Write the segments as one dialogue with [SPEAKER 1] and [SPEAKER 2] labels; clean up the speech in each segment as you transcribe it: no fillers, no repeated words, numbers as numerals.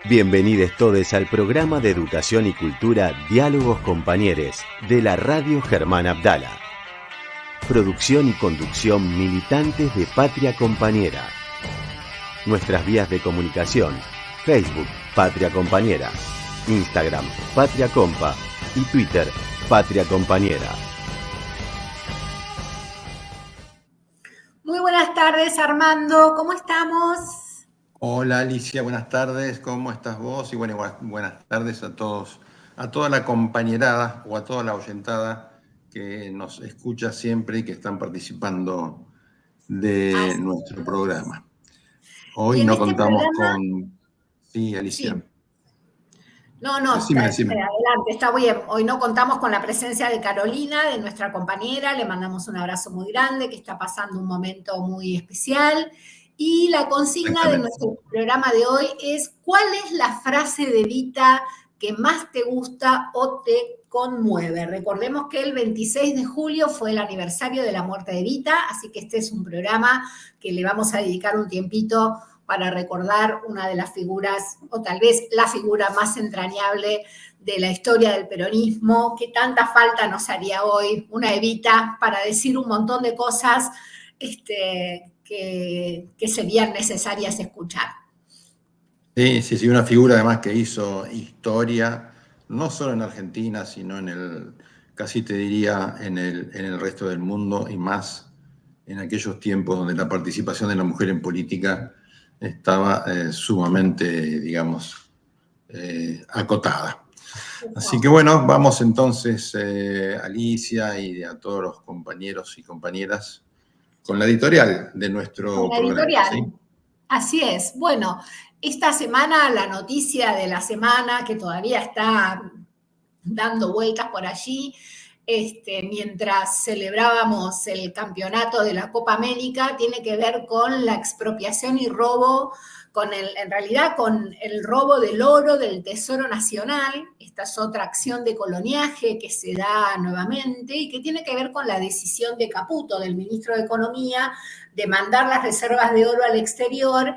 [SPEAKER 1] Bienvenidos todos al programa de educación y cultura Diálogos Compañeros de la Radio Germán Abdala. Producción y conducción militantes de Patria Compañera. Nuestras vías de comunicación: Facebook Patria Compañera, Instagram Patria Compa y Twitter Patria Compañera.
[SPEAKER 2] Muy buenas tardes, Armando, ¿cómo estamos?
[SPEAKER 3] Hola Alicia, buenas tardes, ¿cómo estás vos? Y bueno, buenas tardes a todos, a toda la compañerada o a toda la oyentada que nos escucha siempre y que están participando de nuestro programa. Hoy no contamos con... Sí, Alicia.
[SPEAKER 2] Sí. No,
[SPEAKER 3] Decime.
[SPEAKER 2] adelante, está bien. Hoy no contamos con la presencia de Carolina, de nuestra compañera. Le mandamos un abrazo muy grande, que está pasando un momento muy especial. Y la consigna de nuestro programa de hoy es: ¿cuál es la frase de Evita que más te gusta o te conmueve? Recordemos que el 26 de julio fue el aniversario de la muerte de Evita, así que este es un programa que le vamos a dedicar un tiempito para recordar una de las figuras, o tal vez la figura más entrañable de la historia del peronismo. ¿Qué tanta falta nos haría hoy una Evita para decir un montón de cosas que serían necesarias escuchar?
[SPEAKER 3] Sí, una figura además que hizo historia, no solo en Argentina, sino casi te diría, en el resto del mundo, y más en aquellos tiempos donde la participación de la mujer en política estaba sumamente, digamos, acotada. Así que bueno, vamos entonces, Alicia y a todos los compañeros y compañeras, con la editorial de nuestro programa.
[SPEAKER 2] ¿Sí? Así es. Bueno, esta semana la noticia de la semana que todavía está dando vueltas por allí, mientras celebrábamos el campeonato de la Copa América, tiene que ver con la expropiación y robo, en realidad con el robo del oro del Tesoro Nacional. Esta es otra acción de coloniaje que se da nuevamente y que tiene que ver con la decisión de Caputo, del ministro de Economía, de mandar las reservas de oro al exterior,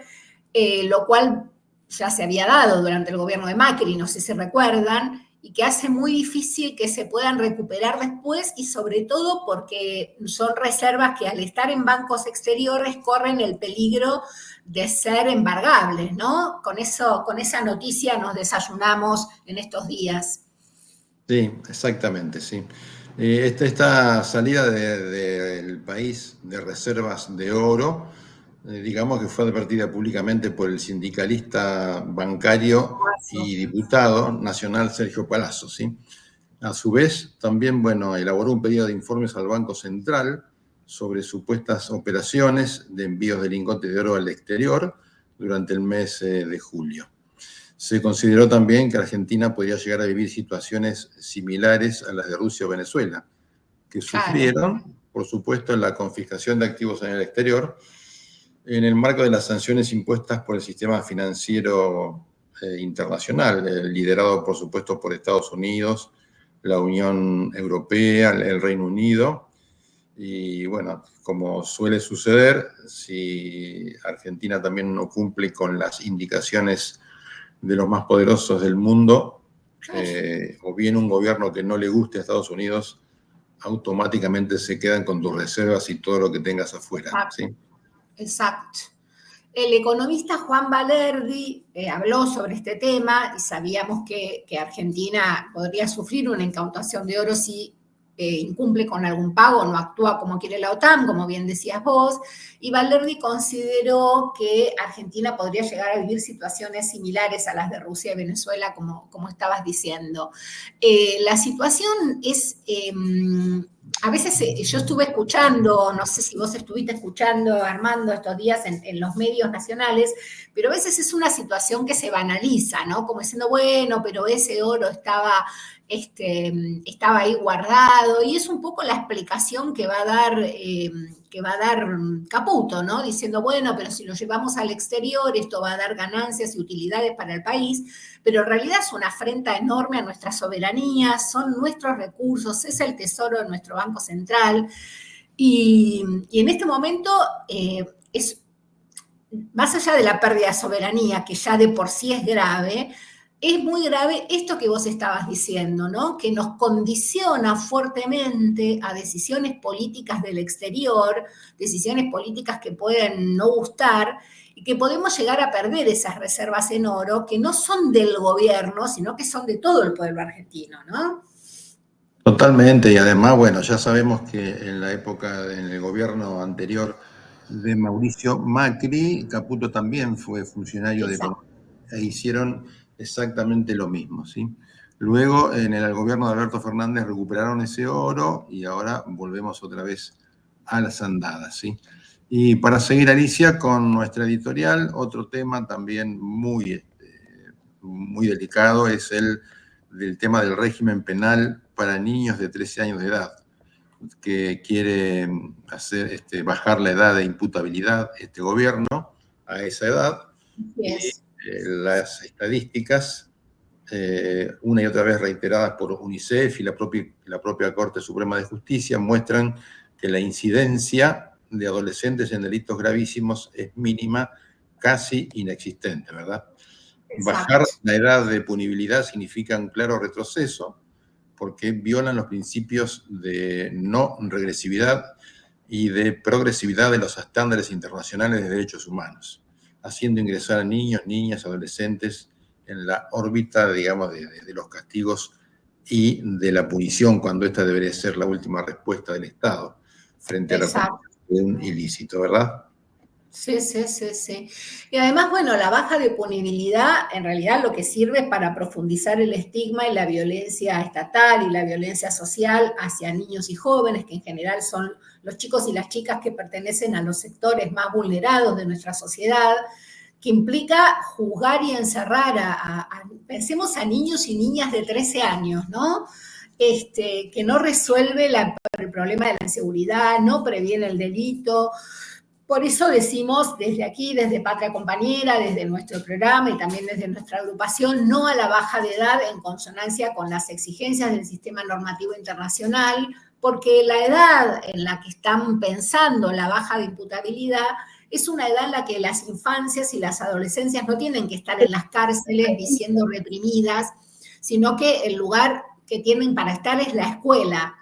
[SPEAKER 2] lo cual ya se había dado durante el gobierno de Macri, no sé si recuerdan, y que hace muy difícil que se puedan recuperar después, y sobre todo porque son reservas que al estar en bancos exteriores corren el peligro de ser embargables, ¿no? Con esa noticia nos desayunamos en estos días.
[SPEAKER 3] Sí, exactamente, sí. Esta salida del país de reservas de oro, digamos que fue advertida públicamente por el sindicalista bancario y diputado nacional Sergio Palazzo, ¿sí? A su vez, también, elaboró un pedido de informes al Banco Central sobre supuestas operaciones de envíos de lingotes de oro al exterior durante el mes de julio. Se consideró también que Argentina podría llegar a vivir situaciones similares a las de Rusia o Venezuela, que sufrieron, por supuesto, la confiscación de activos en el exterior en el marco de las sanciones impuestas por el sistema financiero internacional, liderado, por supuesto, por Estados Unidos, la Unión Europea, el Reino Unido. Y bueno, como suele suceder, si Argentina también no cumple con las indicaciones de los más poderosos del mundo, o bien un gobierno que no le guste a Estados Unidos, automáticamente se quedan con tus reservas y todo lo que tengas afuera. ¿Sí?
[SPEAKER 2] Exacto. El economista Juan Valerdi habló sobre este tema y sabíamos que Argentina podría sufrir una incautación de oro si incumple con algún pago, no actúa como quiere la OTAN, como bien decías vos, y Valerdi consideró que Argentina podría llegar a vivir situaciones similares a las de Rusia y Venezuela, como estabas diciendo. La situación es... a veces yo estuve escuchando, no sé si vos estuviste escuchando, Armando, estos días en los medios nacionales, pero a veces es una situación que se banaliza, ¿no? Como diciendo, bueno, pero ese oro estaba ahí guardado, y es un poco la explicación que va a dar Caputo, ¿no? Diciendo, bueno, pero si lo llevamos al exterior, esto va a dar ganancias y utilidades para el país, pero en realidad es una afrenta enorme a nuestra soberanía, son nuestros recursos, es el tesoro de nuestro Banco Central, y en este momento más allá de la pérdida de soberanía, que ya de por sí es grave, es muy grave esto que vos estabas diciendo, ¿no? Que nos condiciona fuertemente a decisiones políticas del exterior, decisiones políticas que pueden no gustar, y que podemos llegar a perder esas reservas en oro que no son del gobierno, sino que son de todo el pueblo argentino, ¿no?
[SPEAKER 3] Totalmente, y además, bueno, ya sabemos que en la época, en el gobierno anterior de Mauricio Macri, Caputo también fue funcionario de
[SPEAKER 2] Exacto.
[SPEAKER 3] economía e hicieron exactamente lo mismo, ¿sí? Luego, en el gobierno de Alberto Fernández recuperaron ese oro y ahora volvemos otra vez a las andadas, ¿sí? Y para seguir, Alicia, con nuestra editorial, otro tema también muy delicado es el del tema del régimen penal para niños de 13 años de edad, que quiere bajar la edad de imputabilidad este gobierno a esa edad. Y
[SPEAKER 2] Yes.
[SPEAKER 3] las estadísticas, una y otra vez reiteradas por UNICEF y la propia Corte Suprema de Justicia, muestran que la incidencia de adolescentes en delitos gravísimos es mínima, casi inexistente, ¿verdad? Bajar
[SPEAKER 2] Exacto.
[SPEAKER 3] la edad de punibilidad significa un claro retroceso porque violan los principios de no regresividad y de progresividad de los estándares internacionales de derechos humanos, haciendo ingresar a niños, niñas, adolescentes en la órbita, digamos, de los castigos y de la punición, cuando esta debería ser la última respuesta del Estado frente a la comisión
[SPEAKER 2] Exacto.
[SPEAKER 3] de un ilícito, ¿verdad?
[SPEAKER 2] Sí, sí, sí, sí. Y además, bueno, la baja de punibilidad en realidad lo que sirve es para profundizar el estigma y la violencia estatal y la violencia social hacia niños y jóvenes, que en general son los chicos y las chicas que pertenecen a los sectores más vulnerados de nuestra sociedad, que implica juzgar y encerrar pensemos a niños y niñas de 13 años, ¿no? Que no resuelve el problema de la inseguridad, no previene el delito. Por eso decimos desde aquí, desde Patria Compañera, desde nuestro programa y también desde nuestra agrupación, no a la baja de edad en consonancia con las exigencias del sistema normativo internacional, porque la edad en la que están pensando la baja de imputabilidad es una edad en la que las infancias y las adolescencias no tienen que estar en las cárceles ni siendo reprimidas, sino que el lugar que tienen para estar es la escuela.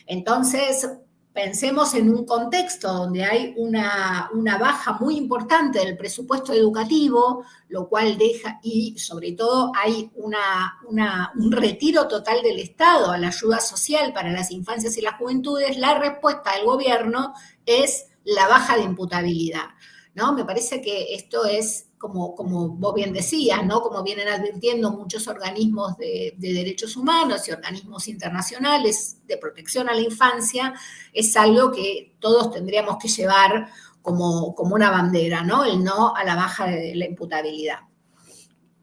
[SPEAKER 2] Entonces, pensemos en un contexto donde hay una baja muy importante del presupuesto educativo, lo cual deja, y sobre todo hay un retiro total del Estado a la ayuda social para las infancias y las juventudes. La respuesta del gobierno es la baja de imputabilidad, ¿no? Me parece que esto es, como vos bien decías, ¿no? Como vienen advirtiendo muchos organismos de derechos humanos y organismos internacionales de protección a la infancia, es algo que todos tendríamos que llevar como una bandera, ¿no? El no a la baja de la imputabilidad.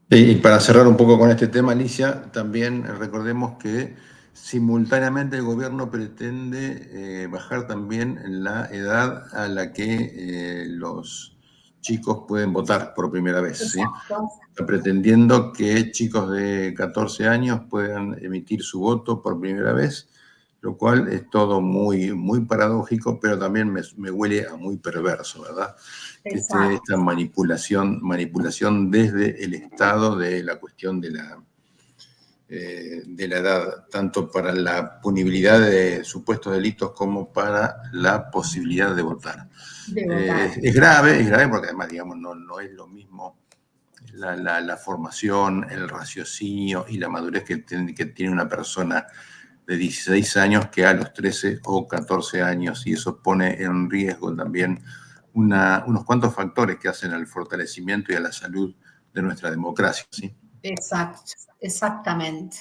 [SPEAKER 3] Y para cerrar un poco con este tema, Alicia, también recordemos que simultáneamente el gobierno pretende bajar también la edad a la que los chicos pueden votar por primera vez, ¿sí?
[SPEAKER 2] Exacto.
[SPEAKER 3] Está pretendiendo que chicos de 14 años puedan emitir su voto por primera vez, lo cual es todo muy, muy paradójico, pero también me huele a muy perverso, ¿verdad? Esta manipulación desde el Estado de la cuestión de la edad, tanto para la punibilidad de supuestos delitos como para la posibilidad de votar.
[SPEAKER 2] De votar.
[SPEAKER 3] Es grave porque además, digamos, no es lo mismo la formación, el raciocinio y la madurez que tiene una persona de 16 años que a los 13 o 14 años, y eso pone en riesgo también unos cuantos factores que hacen al fortalecimiento y a la salud de nuestra democracia, ¿sí?
[SPEAKER 2] Exacto, exactamente.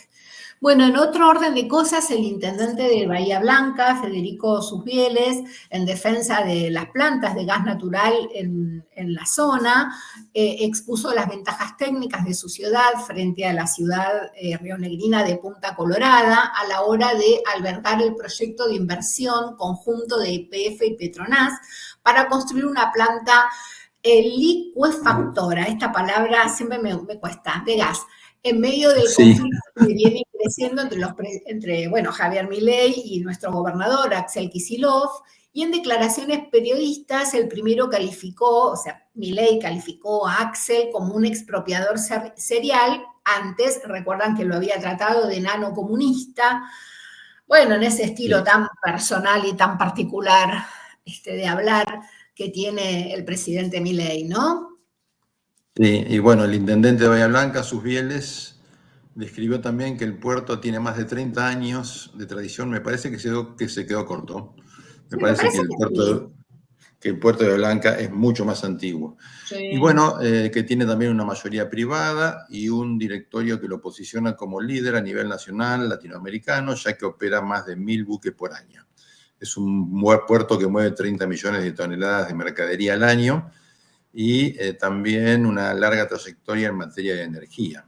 [SPEAKER 2] Bueno, en otro orden de cosas, el intendente de Bahía Blanca, Federico Susbieles, en defensa de las plantas de gas natural en la zona, expuso las ventajas técnicas de su ciudad frente a la ciudad rionegrina de Punta Colorada a la hora de albergar el proyecto de inversión conjunto de YPF y Petronas para construir una planta licuefactora. Esta palabra siempre me cuesta, de gas, en medio del conflicto que viene creciendo entre Javier Milei y nuestro gobernador, Axel Kicillof, Y en declaraciones periodistas, el primero calificó, o sea, Milei calificó a Axel como un expropiador serial. Antes, recuerdan que lo había tratado de enano comunista. Bueno, en ese estilo tan personal y tan particular de hablar que tiene el presidente Milei, ¿no?
[SPEAKER 3] Sí, y bueno, el intendente de Bahía Blanca, Susbieles, describió también que el puerto tiene más de 30 años de tradición. Me parece que se quedó corto. Me
[SPEAKER 2] Sí, me
[SPEAKER 3] parece
[SPEAKER 2] parece
[SPEAKER 3] que el puerto de Bahía Blanca es mucho más antiguo.
[SPEAKER 2] sí.
[SPEAKER 3] Y bueno, que tiene también una mayoría privada y un directorio que lo posiciona como líder a nivel nacional latinoamericano, ya que opera más de 1000 buques por año. Es un puerto que mueve 30 millones de toneladas de mercadería al año y también una larga trayectoria en materia de energía.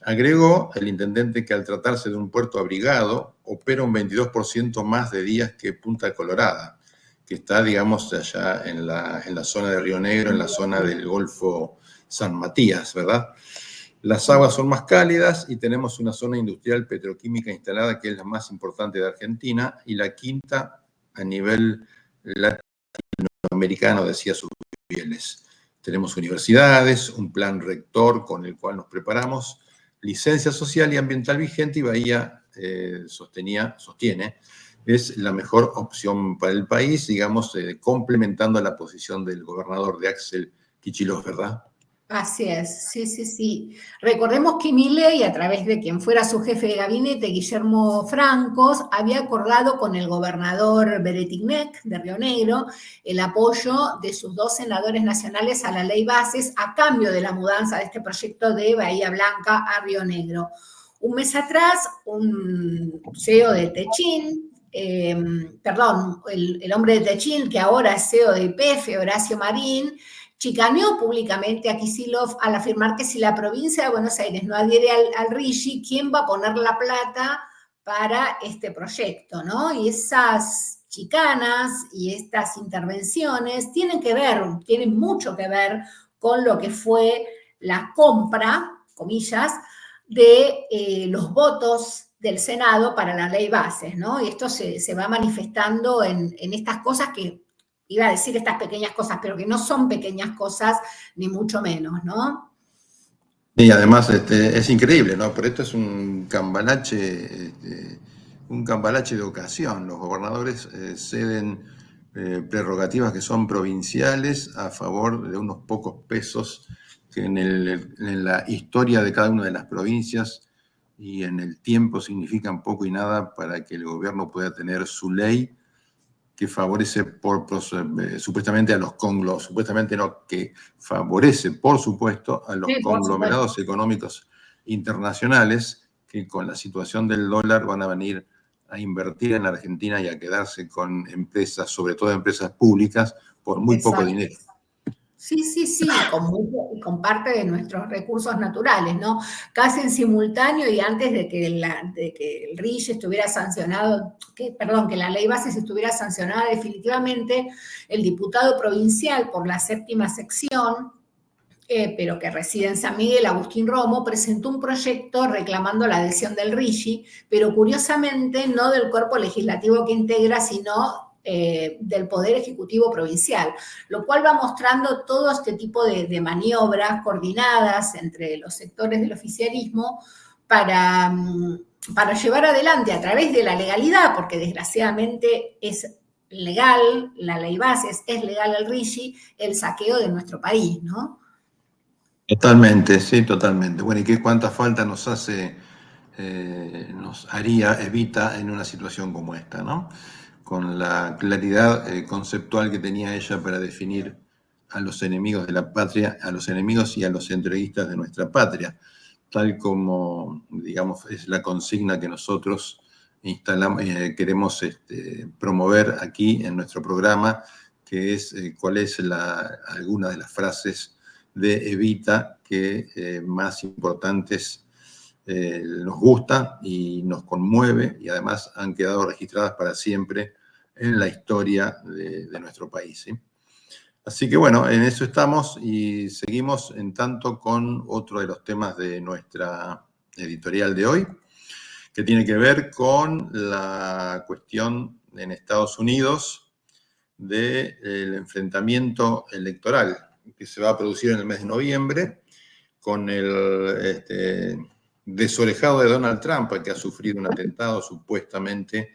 [SPEAKER 3] Agregó el intendente que al tratarse de un puerto abrigado, opera un 22% más de días que Punta Colorada, que está, digamos, allá en la zona de Río Negro, en la zona del Golfo San Matías, ¿verdad? Las aguas son más cálidas y tenemos una zona industrial petroquímica instalada que es la más importante de Argentina y la quinta a nivel latinoamericano, decía Susbieles. Tenemos universidades, un plan rector con el cual nos preparamos, licencia social y ambiental vigente, y Bahía sostiene, es la mejor opción para el país, digamos, complementando la posición del gobernador de Axel Kicillof, ¿verdad?
[SPEAKER 2] Así es, sí, sí, sí. Recordemos que Milei, a través de quien fuera su jefe de gabinete, Guillermo Francos, había acordado con el gobernador Beretilnec de Río Negro el apoyo de sus 2 senadores nacionales a la ley Bases a cambio de la mudanza de este proyecto de Bahía Blanca a Río Negro. Un mes atrás, un CEO de Techin, el hombre de Techin, que ahora es CEO de YPF, Horacio Marín, chicaneó públicamente a Kicillof al afirmar que si la provincia de Buenos Aires no adhiere al RIGI, ¿quién va a poner la plata para este proyecto, ¿no? Y esas chicanas y estas intervenciones tienen mucho que ver con lo que fue la compra, comillas, de los votos del Senado para la ley Bases, ¿no? Y esto se va manifestando en estas cosas que iba a decir estas pequeñas cosas, pero que no son pequeñas cosas, ni mucho menos, ¿no?
[SPEAKER 3] Y además es increíble, ¿no? Pero esto es un cambalache de ocasión. Los gobernadores ceden prerrogativas que son provinciales a favor de unos pocos pesos que en la historia de cada una de las provincias y en el tiempo significan poco y nada para que el gobierno pueda tener su ley que favorece supuestamente a los conglomerados, supuestamente no, que favorece, por supuesto, a los conglomerados económicos internacionales que con la situación del dólar van a venir a invertir en la Argentina y a quedarse con empresas, sobre todo empresas públicas, por muy poco dinero.
[SPEAKER 2] Sí, sí, sí, con parte de nuestros recursos naturales, ¿no? Casi en simultáneo y antes de que el RIGI estuviera sancionado, que la ley Bases estuviera sancionada definitivamente, el diputado provincial por la 7ª sección, pero que reside en San Miguel, Agustín Romo, presentó un proyecto reclamando la adhesión del RIGI, pero curiosamente no del cuerpo legislativo que integra, sino del Poder Ejecutivo Provincial, lo cual va mostrando todo este tipo de maniobras coordinadas entre los sectores del oficialismo para llevar adelante a través de la legalidad, porque desgraciadamente es legal, la ley Bases, es legal el RIGI, el saqueo de nuestro país, ¿no?
[SPEAKER 3] Totalmente, sí, totalmente. Bueno, ¿y cuánta falta nos haría Evita en una situación como esta, ¿no? Con la claridad conceptual que tenía ella para definir a los enemigos de la patria, a los enemigos y a los entreguistas de nuestra patria, tal como, digamos, es la consigna que nosotros queremos promover aquí en nuestro programa, que es cuál es alguna de las frases de Evita que más importantes nos gusta y nos conmueve y además han quedado registradas para siempre en la historia de nuestro país, ¿sí? Así que bueno, en eso estamos y seguimos en tanto con otro de los temas de nuestra editorial de hoy, que tiene que ver con la cuestión en Estados Unidos del enfrentamiento electoral que se va a producir en el mes de noviembre con el desorejado de Donald Trump, que ha sufrido un atentado supuestamente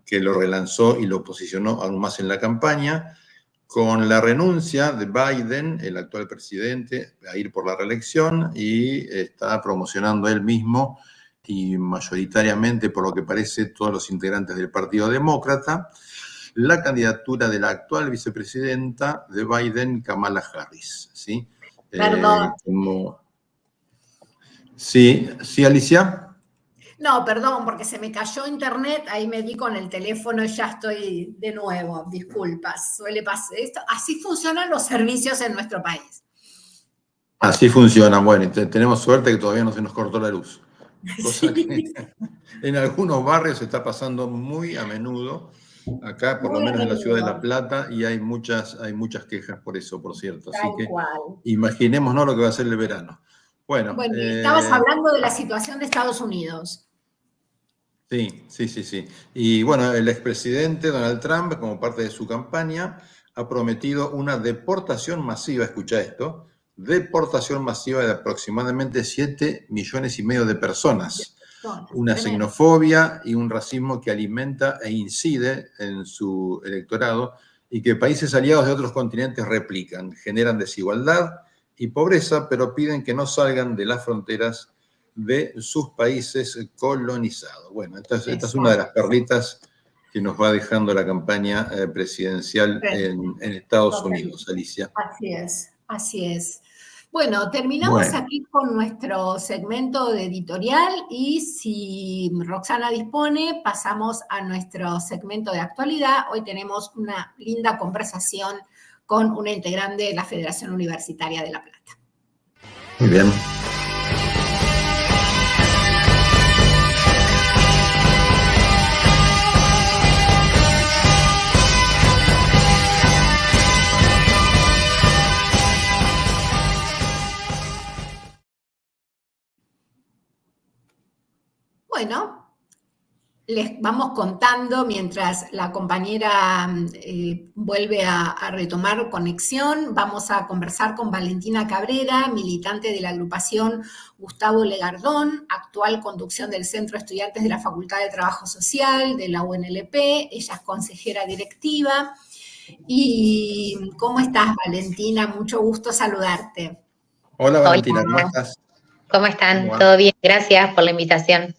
[SPEAKER 3] que lo relanzó y lo posicionó aún más en la campaña, con la renuncia de Biden, el actual presidente, a ir por la reelección, y está promocionando él mismo y mayoritariamente, por lo que parece, todos los integrantes del Partido Demócrata, la candidatura de la actual vicepresidenta de Biden, Kamala Harris, ¿sí?
[SPEAKER 2] Perdón.
[SPEAKER 3] Sí, sí, Alicia.
[SPEAKER 2] No, perdón, porque se me cayó internet, ahí me di con el teléfono y ya estoy de nuevo. Disculpas, suele pasar esto. Así funcionan los servicios en nuestro país.
[SPEAKER 3] Así funcionan. Bueno, tenemos suerte que todavía no se nos cortó la luz. Cosa que en algunos barrios está pasando muy a menudo. Acá, por lo menos en la ciudad de La Plata, y hay muchas quejas por eso, por cierto. Así que imaginémonos lo que va a ser el verano. Bueno,
[SPEAKER 2] estabas hablando de la situación de Estados Unidos.
[SPEAKER 3] Sí. Y bueno, el expresidente Donald Trump, como parte de su campaña, ha prometido una deportación masiva, escucha esto, deportación masiva de aproximadamente 7,5 millones de personas. Una xenofobia y un racismo que alimenta e incide en su electorado y que países aliados de otros continentes replican, generan desigualdad y pobreza, pero piden que no salgan de las fronteras de sus países colonizados. Bueno, esta es una de las perlitas que nos va dejando la campaña presidencial en Estados Unidos, Alicia.
[SPEAKER 2] Así es. Bueno, terminamos aquí con nuestro segmento de editorial y si Roxana dispone, pasamos a nuestro segmento de actualidad. Hoy tenemos una linda conversación con una integrante de la Federación Universitaria de La Plata.
[SPEAKER 3] Muy bien.
[SPEAKER 2] Bueno, les vamos contando mientras la compañera vuelve a retomar conexión. Vamos a conversar con Valentina Cabrera, militante de la agrupación Gustavo Legardón, actual conducción del Centro de Estudiantes de la Facultad de Trabajo Social de la UNLP. Ella es consejera directiva. ¿Y cómo estás, Valentina? Mucho gusto saludarte.
[SPEAKER 3] Hola, Valentina, ¿cómo estás?
[SPEAKER 4] ¿Cómo están? ¿Todo bien? Gracias por la invitación.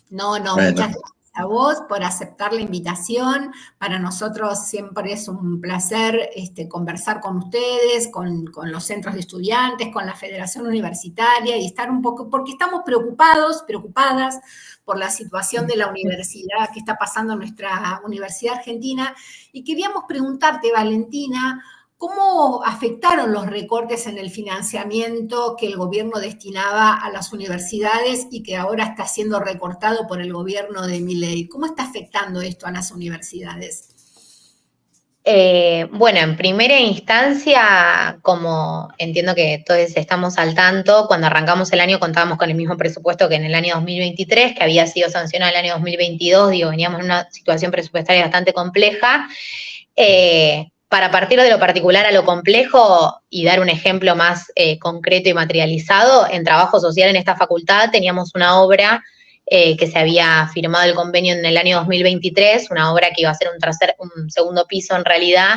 [SPEAKER 2] Muchas gracias a vos por aceptar la invitación. Para nosotros siempre es un placer conversar con ustedes, con los centros de estudiantes, con la Federación Universitaria y estar un poco, porque estamos preocupadas por la situación de la universidad que está pasando en nuestra Universidad Argentina. Y queríamos preguntarte, Valentina, ¿cómo afectaron los recortes en el financiamiento que el gobierno destinaba a las universidades y que ahora está siendo recortado por el gobierno de Milei? ¿Cómo está afectando esto a las universidades?
[SPEAKER 4] Bueno, en primera instancia, como entiendo que todos estamos al tanto, cuando arrancamos el año contábamos con el mismo presupuesto que en el año 2023, que había sido sancionado el año 2022, veníamos en una situación presupuestaria bastante compleja. Para partir de lo particular a lo complejo y dar un ejemplo más concreto y materializado, en trabajo social en esta facultad teníamos una obra que se había firmado el convenio en el año 2023, una obra que iba a ser un segundo piso en realidad,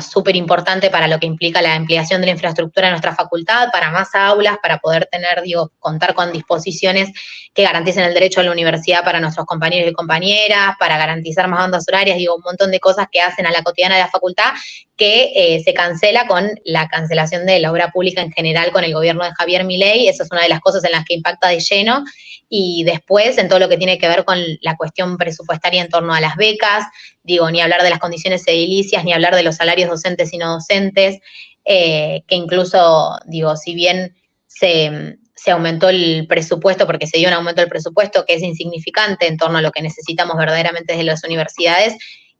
[SPEAKER 4] súper importante para lo que implica la ampliación de la infraestructura de nuestra facultad, para más aulas, para poder contar con disposiciones que garanticen el derecho a la universidad para nuestros compañeros y compañeras, para garantizar más bandas horarias, un montón de cosas que hacen a la cotidiana de la facultad que se cancela con la cancelación de la obra pública en general con el gobierno de Javier Milei. Esa es una de las cosas en las que impacta de lleno. Y después, en todo lo que tiene que ver con la cuestión presupuestaria en torno a las becas, ni hablar de las condiciones edilicias, ni hablar de los salarios docentes y no docentes, que incluso, si bien se aumentó el presupuesto, porque se dio un aumento del presupuesto que es insignificante en torno a lo que necesitamos verdaderamente desde las universidades,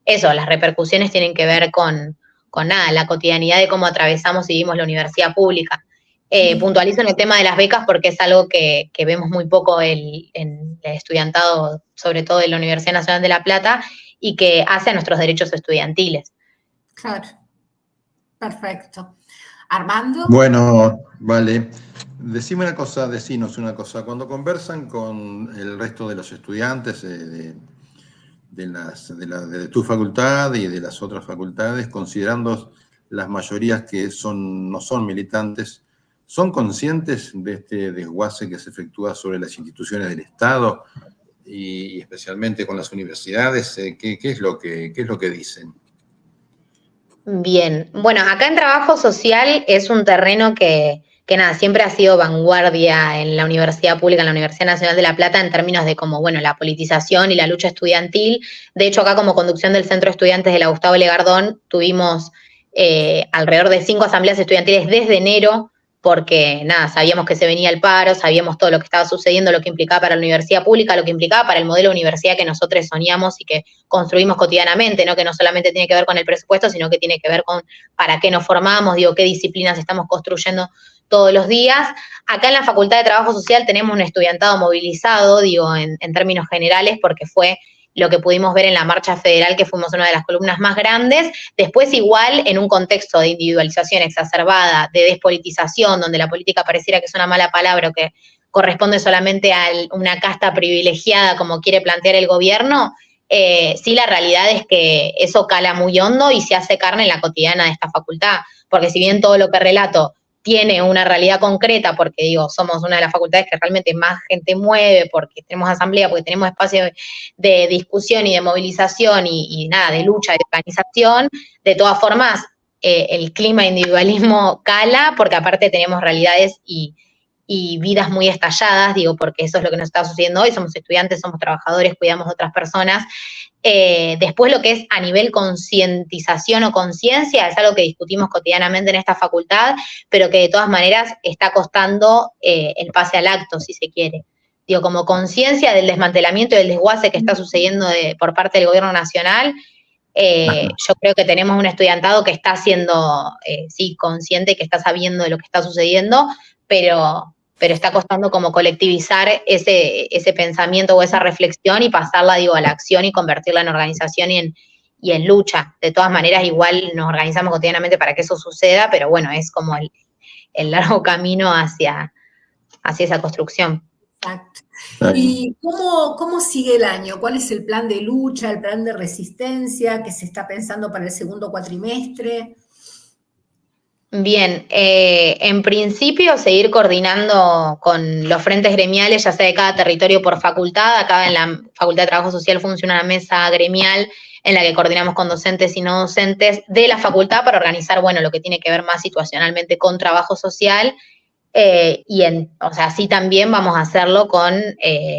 [SPEAKER 4] las repercusiones tienen que ver con la cotidianidad de cómo atravesamos y vivimos la universidad pública. Puntualizo en el tema de las becas porque es algo que vemos muy poco en el estudiantado, sobre todo de la Universidad Nacional de La Plata, y que hace a nuestros derechos estudiantiles.
[SPEAKER 2] Claro, perfecto. Armando.
[SPEAKER 3] Bueno, vale. Decinos una cosa. Cuando conversan con el resto de los estudiantes de tu facultad y de las otras facultades, considerando las mayorías que no son militantes, ¿son conscientes de este desguace que se efectúa sobre las instituciones del Estado y especialmente con las universidades? ¿Qué es lo que dicen?
[SPEAKER 4] Bien, bueno, acá en trabajo social es un terreno que nada, siempre ha sido vanguardia en la universidad pública, en la Universidad Nacional de La Plata, en términos de como, bueno, la politización y la lucha estudiantil. De hecho, acá como conducción del Centro de Estudiantes de la Gustavo Legardón, tuvimos alrededor de 5 asambleas estudiantiles desde enero, porque nada, sabíamos que se venía el paro, sabíamos todo lo que estaba sucediendo, lo que implicaba para la universidad pública, lo que implicaba para el modelo de universidad que nosotros soñamos y que construimos cotidianamente, ¿no? Que no solamente tiene que ver con el presupuesto, sino que tiene que ver con para qué nos formamos, digo, qué disciplinas estamos construyendo todos los días. Acá en la Facultad de Trabajo Social tenemos un estudiantado movilizado, digo, en términos generales, porque fue lo que pudimos ver en la marcha federal, que fuimos una de las columnas más grandes. Después, igual, en un contexto de individualización exacerbada, de despolitización, donde la política pareciera que es una mala palabra o que corresponde solamente a una casta privilegiada, como quiere plantear el gobierno, sí, la realidad es que eso cala muy hondo y se hace carne en la cotidiana de esta facultad, porque si bien todo lo que relato tiene una realidad concreta, porque digo, somos una de las facultades que realmente más gente mueve, porque tenemos asamblea, porque tenemos espacio de discusión y de movilización y nada, de lucha, de organización, de todas formas, el clima de individualismo cala, porque aparte tenemos realidades y vidas muy estalladas, digo, porque eso es lo que nos está sucediendo hoy, somos estudiantes, somos trabajadores, cuidamos de otras personas. Después lo que es a nivel concientización o conciencia es algo que discutimos cotidianamente en esta facultad, pero que de todas maneras está costando el pase al acto, si se quiere. Digo, como conciencia del desmantelamiento y del desguace que está sucediendo por parte del gobierno nacional, yo creo que tenemos un estudiantado que está siendo, sí, consciente, que está sabiendo de lo que está sucediendo, pero está costando como colectivizar ese pensamiento o esa reflexión y pasarla, digo, a la acción y convertirla en organización y en lucha. De todas maneras, igual nos organizamos cotidianamente para que eso suceda, pero bueno, es como el largo camino hacia esa construcción.
[SPEAKER 2] Exacto. ¿Y cómo sigue el año? ¿Cuál es el plan de lucha, el plan de resistencia que se está pensando para el segundo cuatrimestre?
[SPEAKER 4] Bien, en principio seguir coordinando con los frentes gremiales, ya sea de cada territorio por facultad. Acá en la Facultad de Trabajo Social funciona una mesa gremial en la que coordinamos con docentes y no docentes de la facultad para organizar, bueno, lo que tiene que ver más situacionalmente con trabajo social. Así también vamos a hacerlo con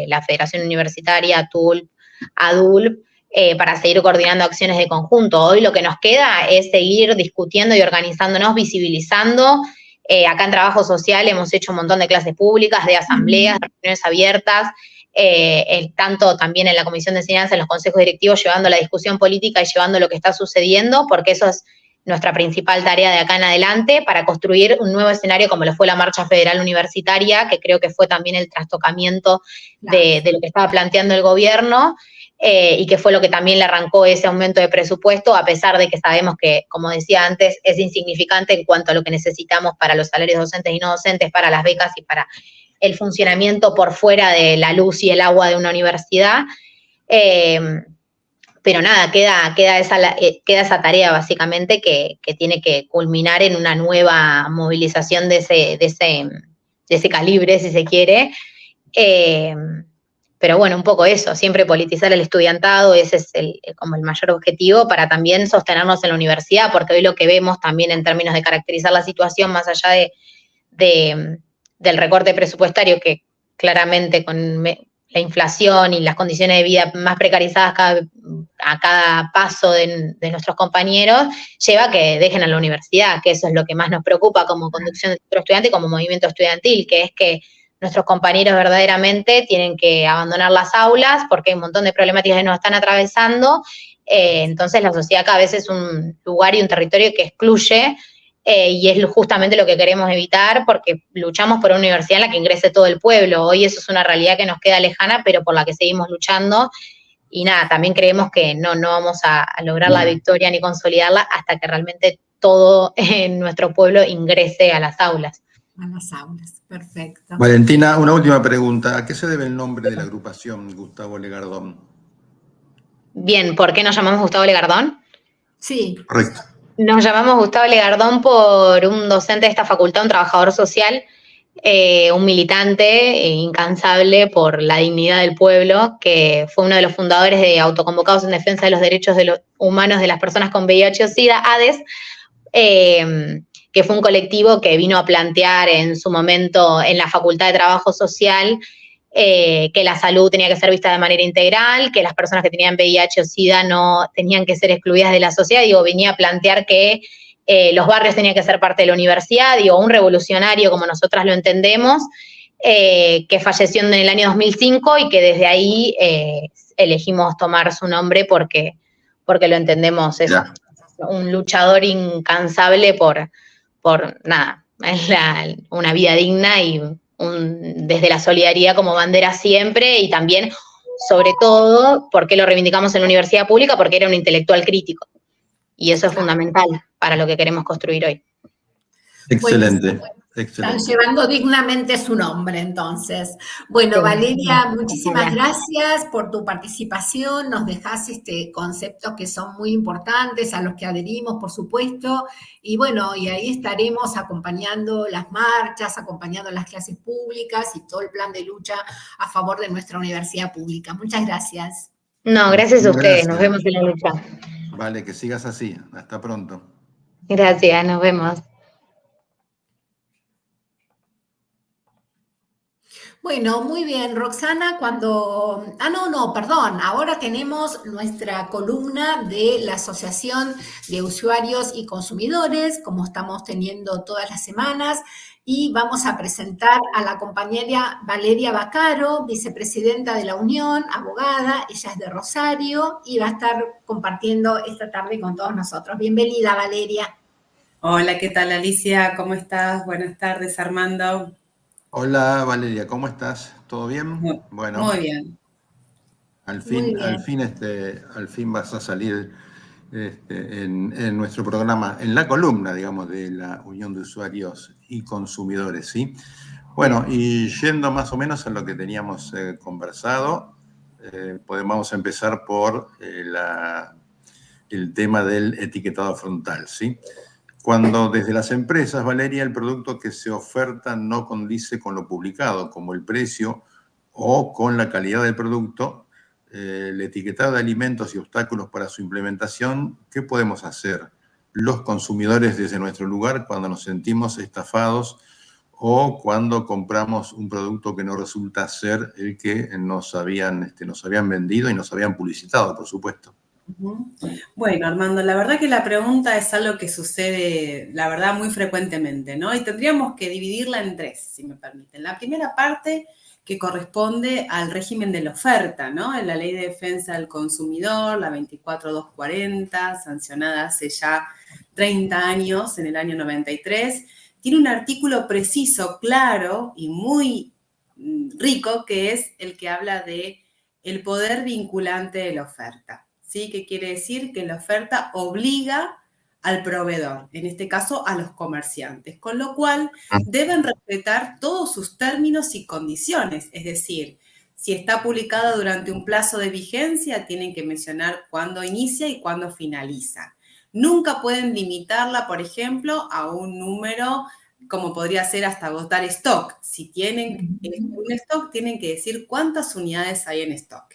[SPEAKER 4] la Federación Universitaria, ATULP, ADULP, para seguir coordinando acciones de conjunto. Hoy lo que nos queda es seguir discutiendo y organizándonos, visibilizando. Acá en Trabajo Social hemos hecho un montón de clases públicas, de asambleas, de reuniones abiertas, tanto también en la Comisión de Enseñanza, en los consejos directivos, llevando la discusión política y llevando lo que está sucediendo, porque eso es nuestra principal tarea de acá en adelante, para construir un nuevo escenario como lo fue la Marcha Federal Universitaria, que creo que fue también el trastocamiento de lo que estaba planteando el gobierno, y que fue lo que también le arrancó ese aumento de presupuesto, a pesar de que sabemos que, como decía antes, es insignificante en cuanto a lo que necesitamos para los salarios docentes y no docentes, para las becas y para el funcionamiento por fuera de la luz y el agua de una universidad. Pero nada, queda esa tarea básicamente que tiene que culminar en una nueva movilización de ese calibre, si se quiere. Pero bueno, un poco eso, siempre politizar el estudiantado, ese es como el mayor objetivo para también sostenernos en la universidad, porque hoy lo que vemos también en términos de caracterizar la situación, más allá del recorte presupuestario, que claramente con la inflación y las condiciones de vida más precarizadas a cada paso de nuestros compañeros, lleva a que dejen a la universidad, que eso es lo que más nos preocupa como conducción de centro estudiante y como movimiento estudiantil, que es que nuestros compañeros verdaderamente tienen que abandonar las aulas porque hay un montón de problemáticas que nos están atravesando. Entonces la sociedad cada vez es un lugar y un territorio que excluye, y es justamente lo que queremos evitar, porque luchamos por una universidad en la que ingrese todo el pueblo. Hoy eso es una realidad que nos queda lejana, pero por la que seguimos luchando, nada, también creemos que no vamos a lograr la victoria ni consolidarla hasta que realmente todo en nuestro pueblo ingrese a las aulas.
[SPEAKER 2] A las aulas, perfecto.
[SPEAKER 3] Valentina, una última pregunta. ¿A qué se debe el nombre de la agrupación Gustavo Legardón?
[SPEAKER 4] Bien, ¿por qué nos llamamos Gustavo Legardón?
[SPEAKER 2] Sí.
[SPEAKER 3] Correcto.
[SPEAKER 4] Nos llamamos Gustavo Legardón por un docente de esta facultad, un trabajador social, un militante incansable por la dignidad del pueblo, que fue uno de los fundadores de Autoconvocados en Defensa de los Derechos Humanos de las Personas con VIH o SIDA, ADES, que fue un colectivo que vino a plantear en su momento en la Facultad de Trabajo Social que la salud tenía que ser vista de manera integral, que las personas que tenían VIH o SIDA no tenían que ser excluidas de la sociedad. Digo, venía a plantear que los barrios tenían que ser parte de la universidad, digo, un revolucionario como nosotras lo entendemos, que falleció en el año 2005 y que desde ahí elegimos tomar su nombre porque lo entendemos, es un luchador incansable por nada, una vida digna y desde la solidaridad como bandera siempre, y también, sobre todo, porque lo reivindicamos en la universidad pública, porque era un intelectual crítico. Y eso es fundamental para lo que queremos construir hoy.
[SPEAKER 3] Excelente.
[SPEAKER 2] Están llevando dignamente su nombre, entonces. Bueno, Valeria, muchísimas gracias por tu participación. Nos dejás conceptos que son muy importantes, a los que adherimos, por supuesto. Y bueno, y ahí estaremos acompañando las marchas, acompañando las clases públicas y todo el plan de lucha a favor de nuestra universidad pública. Muchas gracias.
[SPEAKER 4] No, gracias a ustedes. Nos vemos en la lucha.
[SPEAKER 3] Vale, que sigas así. Hasta pronto.
[SPEAKER 4] Gracias, nos vemos.
[SPEAKER 2] Bueno, muy bien, Roxana, perdón, ahora tenemos nuestra columna de la Asociación de Usuarios y Consumidores, como estamos teniendo todas las semanas, y vamos a presentar a la compañera Valeria Baccaro, vicepresidenta de la Unión, abogada, ella es de Rosario, y va a estar compartiendo esta tarde con todos nosotros. Bienvenida, Valeria.
[SPEAKER 5] Hola, ¿qué tal, Alicia? ¿Cómo estás? Buenas tardes, Armando.
[SPEAKER 3] Hola Valeria, ¿cómo estás? ¿Todo bien?
[SPEAKER 5] Bueno, muy bien.
[SPEAKER 3] Al fin vas a salir en nuestro programa, en la columna, digamos, de la Unión de Usuarios y Consumidores, ¿sí? Bueno, y yendo más o menos a lo que teníamos conversado, podemos empezar por el tema del etiquetado frontal, ¿sí? Cuando desde las empresas, Valeria, el producto que se oferta no condice con lo publicado, como el precio o con la calidad del producto, el etiquetado de alimentos y obstáculos para su implementación, ¿qué podemos hacer los consumidores desde nuestro lugar cuando nos sentimos estafados o cuando compramos un producto que no resulta ser el que nos habían vendido y nos habían publicitado, por supuesto?
[SPEAKER 5] Bueno, Armando, la verdad que la pregunta es algo que sucede, la verdad, muy frecuentemente, ¿no? Y tendríamos que dividirla en tres, si me permiten. La primera parte que corresponde al régimen de la oferta, ¿no? En la Ley de Defensa del Consumidor, la 24240, sancionada hace ya 30 años, en el año 93, tiene un artículo preciso, claro y muy rico, que es el que habla de el poder vinculante de la oferta. ¿Sí? ¿Qué quiere decir? Que la oferta obliga al proveedor, en este caso a los comerciantes, con lo cual deben respetar todos sus términos y condiciones, es decir, si está publicada durante un plazo de vigencia, tienen que mencionar cuándo inicia y cuándo finaliza. Nunca pueden limitarla, por ejemplo, a un número como podría ser hasta agotar stock. Si tienen un stock, tienen que decir cuántas unidades hay en stock.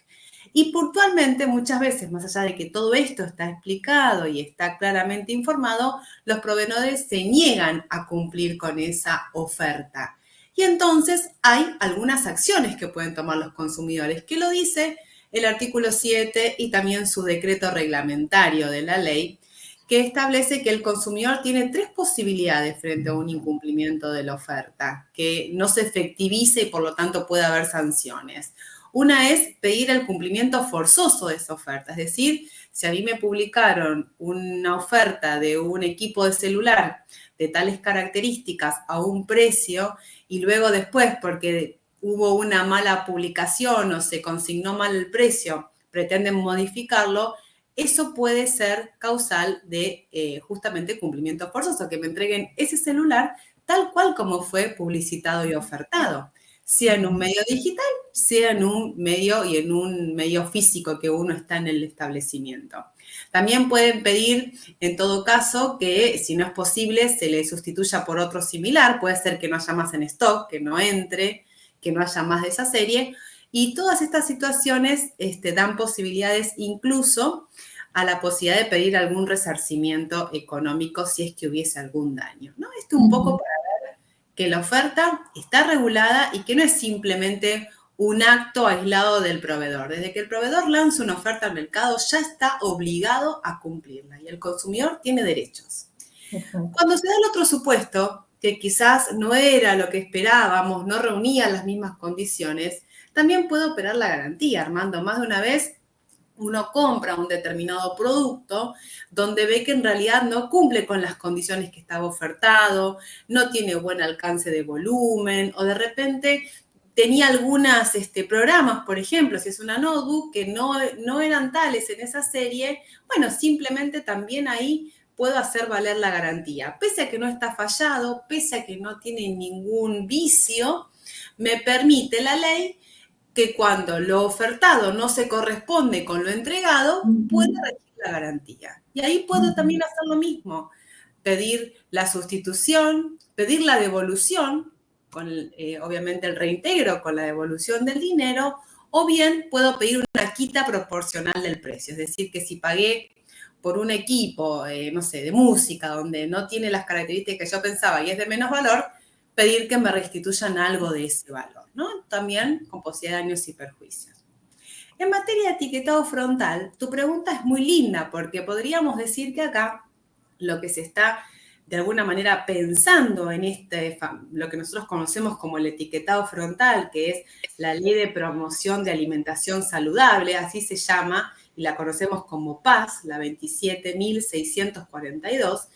[SPEAKER 5] Y puntualmente, muchas veces, más allá de que todo esto está explicado y está claramente informado, los proveedores se niegan a cumplir con esa oferta. Y entonces hay algunas acciones que pueden tomar los consumidores, que lo dice el artículo 7 y también su decreto reglamentario de la ley, que establece que el consumidor tiene 3 posibilidades frente a un incumplimiento de la oferta, que no se efectivice y por lo tanto puede haber sanciones. Una es pedir el cumplimiento forzoso de esa oferta, es decir, si a mí me publicaron una oferta de un equipo de celular de tales características a un precio y luego después, porque hubo una mala publicación o se consignó mal el precio, pretenden modificarlo, eso puede ser causal de justamente cumplimiento forzoso, que me entreguen ese celular tal cual como fue publicitado y ofertado, sea en un medio digital, sea en un medio y en un medio físico que uno está en el establecimiento. También pueden pedir, en todo caso, que si no es posible, se le sustituya por otro similar. Puede ser que no haya más en stock, que no entre, que no haya más de esa serie. Y todas estas situaciones dan posibilidades incluso a la posibilidad de pedir algún resarcimiento económico si es que hubiese algún daño, ¿no? Esto un poco para ver que la oferta está regulada y que no es simplemente un acto aislado del proveedor. Desde que el proveedor lanza una oferta al mercado, ya está obligado a cumplirla y el consumidor tiene derechos. Cuando se da el otro supuesto, que quizás no era lo que esperábamos, no reunía las mismas condiciones, también puede operar la garantía. Armando, más de una vez uno compra un determinado producto donde ve que en realidad no cumple con las condiciones que estaba ofertado, no tiene buen alcance de volumen, o de repente tenía algunos programas, por ejemplo, si es una notebook, que no eran tales en esa serie, bueno, simplemente también ahí puedo hacer valer la garantía. Pese a que no está fallado, pese a que no tiene ningún vicio, me permite la ley que cuando lo ofertado no se corresponde con lo entregado, puede regir la garantía. Y ahí puedo también hacer lo mismo, pedir la sustitución, pedir la devolución, con obviamente el reintegro con la devolución del dinero, o bien puedo pedir una quita proporcional del precio. Es decir, que si pagué por un equipo, no sé, de música, donde no tiene las características que yo pensaba y es de menos valor, pedir que me restituyan algo de ese valor, ¿no? También con posibilidad de daños y perjuicios. En materia de etiquetado frontal, tu pregunta es muy linda porque podríamos decir que acá lo que se está de alguna manera pensando en lo que nosotros conocemos como el etiquetado frontal, que es la Ley de Promoción de Alimentación Saludable, así se llama, y la conocemos como PAS, la 27.642,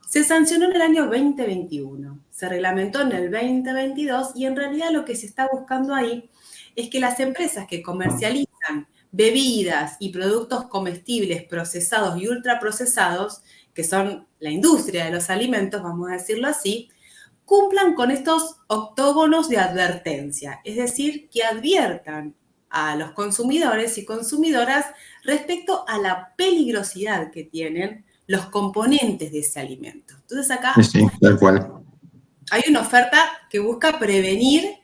[SPEAKER 5] se sancionó en el año 2021, se reglamentó en el 2022 y en realidad lo que se está buscando ahí es que las empresas que comercializan bebidas y productos comestibles procesados y ultraprocesados, que son la industria de los alimentos, vamos a decirlo así, cumplan con estos octógonos de advertencia, es decir, que adviertan a los consumidores y consumidoras respecto a la peligrosidad que tienen los componentes de ese alimento. Entonces acá
[SPEAKER 3] sí, tal cual.
[SPEAKER 5] Hay una oferta que busca prevenir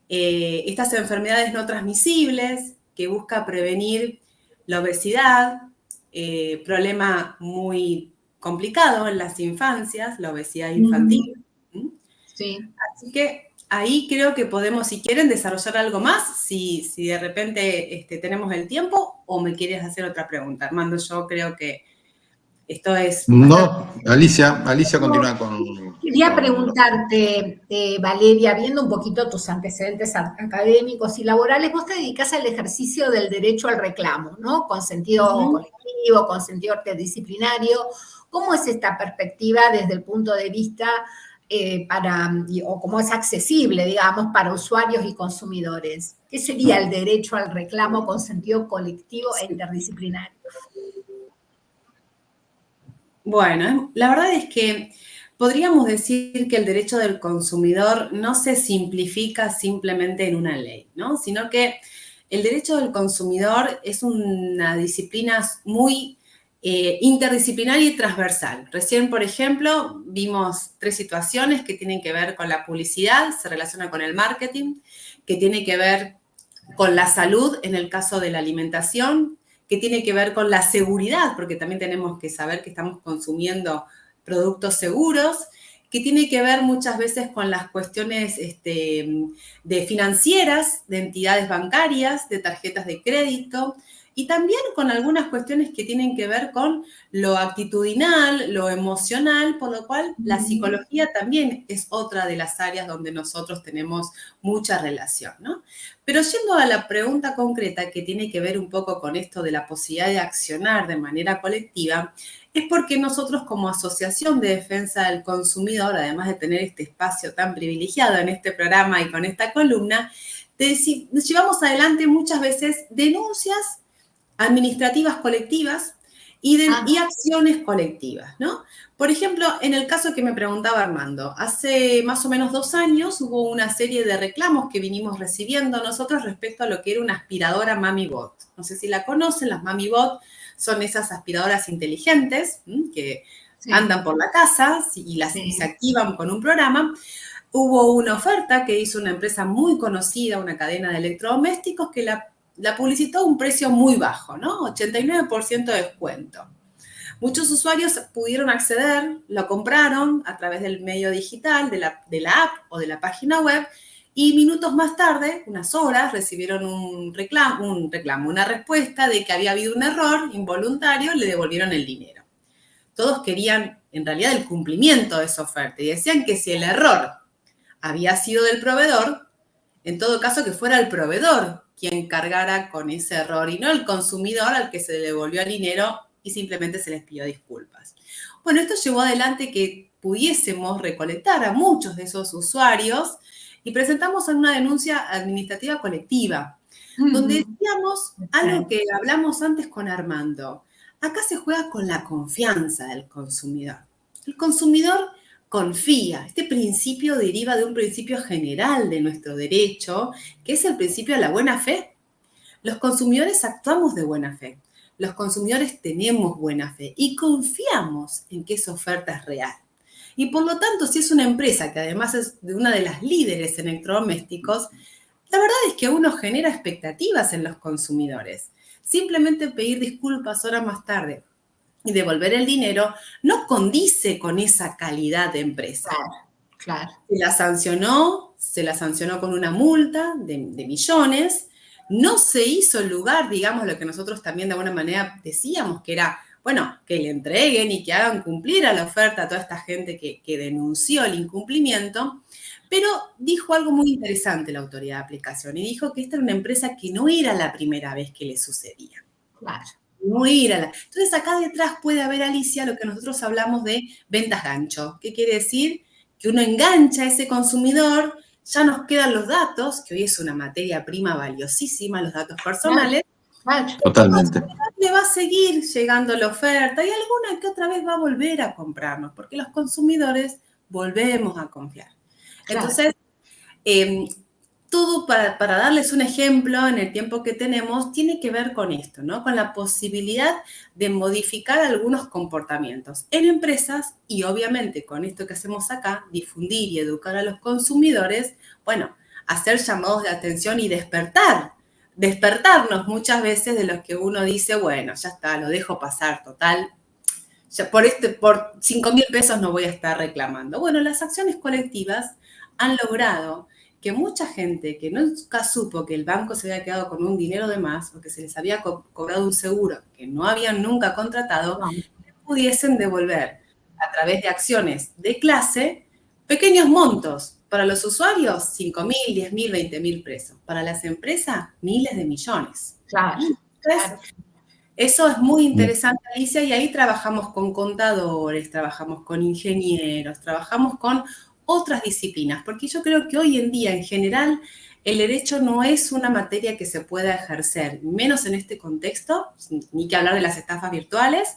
[SPEAKER 5] estas enfermedades no transmisibles, que busca prevenir la obesidad, problema muy complicado en las infancias, la obesidad infantil.
[SPEAKER 2] Sí.
[SPEAKER 5] Así que ahí creo que podemos, si quieren, desarrollar algo más, si de repente tenemos el tiempo, o me quieres hacer otra pregunta. Armando, yo creo que esto es...
[SPEAKER 3] No, Alicia continúa con...
[SPEAKER 2] Quería preguntarte, Valeria, viendo un poquito tus antecedentes académicos y laborales, vos te dedicás al ejercicio del derecho al reclamo, ¿no? Con sentido colectivo, con sentido interdisciplinario. ¿Cómo es esta perspectiva desde el punto de vista o cómo es accesible, digamos, para usuarios y consumidores? ¿Qué sería el derecho al reclamo con sentido colectivo e interdisciplinario?
[SPEAKER 5] Bueno, la verdad es que podríamos decir que el derecho del consumidor no se simplifica simplemente en una ley, ¿no? Sino que el derecho del consumidor es una disciplina muy interdisciplinaria y transversal. Recién, por ejemplo, vimos 3 situaciones que tienen que ver con la publicidad, se relaciona con el marketing, que tiene que ver con la salud en el caso de la alimentación, que tiene que ver con la seguridad, porque también tenemos que saber que estamos consumiendo productos seguros, que tiene que ver muchas veces con las cuestiones de financieras, de entidades bancarias, de tarjetas de crédito, y también con algunas cuestiones que tienen que ver con lo actitudinal, lo emocional, por lo cual la psicología también es otra de las áreas donde nosotros tenemos mucha relación, ¿no? Pero yendo a la pregunta concreta que tiene que ver un poco con esto de la posibilidad de accionar de manera colectiva, es porque nosotros como Asociación de Defensa del Consumidor, además de tener este espacio tan privilegiado en este programa y con esta columna, llevamos adelante muchas veces denuncias administrativas colectivas y acciones colectivas, ¿no? Por ejemplo, en el caso que me preguntaba Armando, hace más o menos 2 años hubo una serie de reclamos que vinimos recibiendo nosotros respecto a lo que era una aspiradora MamiBot. No sé si la conocen, las MamiBot son esas aspiradoras inteligentes que andan por la casa y se activan con un programa. Hubo una oferta que hizo una empresa muy conocida, una cadena de electrodomésticos, que la publicitó a un precio muy bajo, ¿no? 89% de descuento. Muchos usuarios pudieron acceder, lo compraron a través del medio digital, de la app o de la página web, y minutos más tarde, unas horas, recibieron una respuesta de que había habido un error involuntario, le devolvieron el dinero. Todos querían, en realidad, el cumplimiento de esa oferta y decían que si el error había sido del proveedor, en todo caso que fuera el proveedor quien cargara con ese error y no el consumidor al que se le devolvió el dinero y simplemente se les pidió disculpas. Bueno, esto llevó adelante que pudiésemos recolectar a muchos de esos usuarios y presentamos una denuncia administrativa colectiva, donde decíamos algo que hablamos antes con Armando. Acá se juega con la confianza del consumidor. El consumidor confía. Este principio deriva de un principio general de nuestro derecho, que es el principio de la buena fe. Los consumidores actuamos de buena fe. Los consumidores tenemos buena fe y confiamos en que esa oferta es real. Y por lo tanto, si es una empresa que además es de una de las líderes en electrodomésticos, la verdad es que uno genera expectativas en los consumidores. Simplemente pedir disculpas horas más tarde y devolver el dinero no condice con esa calidad de empresa.
[SPEAKER 2] Claro.
[SPEAKER 5] Se la sancionó con una multa de millones. No se hizo lugar, digamos, lo que nosotros también de alguna manera decíamos, que era, bueno, que le entreguen y que hagan cumplir a la oferta a toda esta gente que denunció el incumplimiento, pero dijo algo muy interesante la autoridad de aplicación y dijo que esta era una empresa que no era la primera vez que le sucedía.
[SPEAKER 2] Claro.
[SPEAKER 5] No era Entonces, acá detrás puede haber, Alicia, lo que nosotros hablamos de ventas gancho. ¿Qué quiere decir? Que uno engancha a ese consumidor, ya nos quedan los datos, que hoy es una materia prima valiosísima, los datos personales.
[SPEAKER 2] Claro.
[SPEAKER 3] Totalmente.
[SPEAKER 5] Le va a seguir llegando la oferta y alguna que otra vez va a volver a comprarnos, porque los consumidores volvemos a confiar.
[SPEAKER 2] Claro.
[SPEAKER 5] Entonces, todo para darles un ejemplo en el tiempo que tenemos, tiene que ver con esto, ¿no? Con la posibilidad de modificar algunos comportamientos en empresas y obviamente con esto que hacemos acá, difundir y educar a los consumidores, bueno, hacer llamados de atención y despertarnos muchas veces de los que uno dice, bueno, ya está, lo dejo pasar, total, ya por 5.000 pesos no voy a estar reclamando. Bueno, las acciones colectivas han logrado que mucha gente que nunca supo que el banco se había quedado con un dinero de más o que se les había cobrado un seguro que no habían nunca contratado, pudiesen devolver a través de acciones de clase pequeños montos. Para los usuarios, 5.000, 10.000, 20.000 pesos. Para las empresas, miles de millones.
[SPEAKER 2] Claro.
[SPEAKER 5] Entonces, eso es muy interesante, Alicia, y ahí trabajamos con contadores, trabajamos con ingenieros, trabajamos con otras disciplinas, porque yo creo que hoy en día, en general, el derecho no es una materia que se pueda ejercer, menos en este contexto, ni que hablar de las estafas virtuales,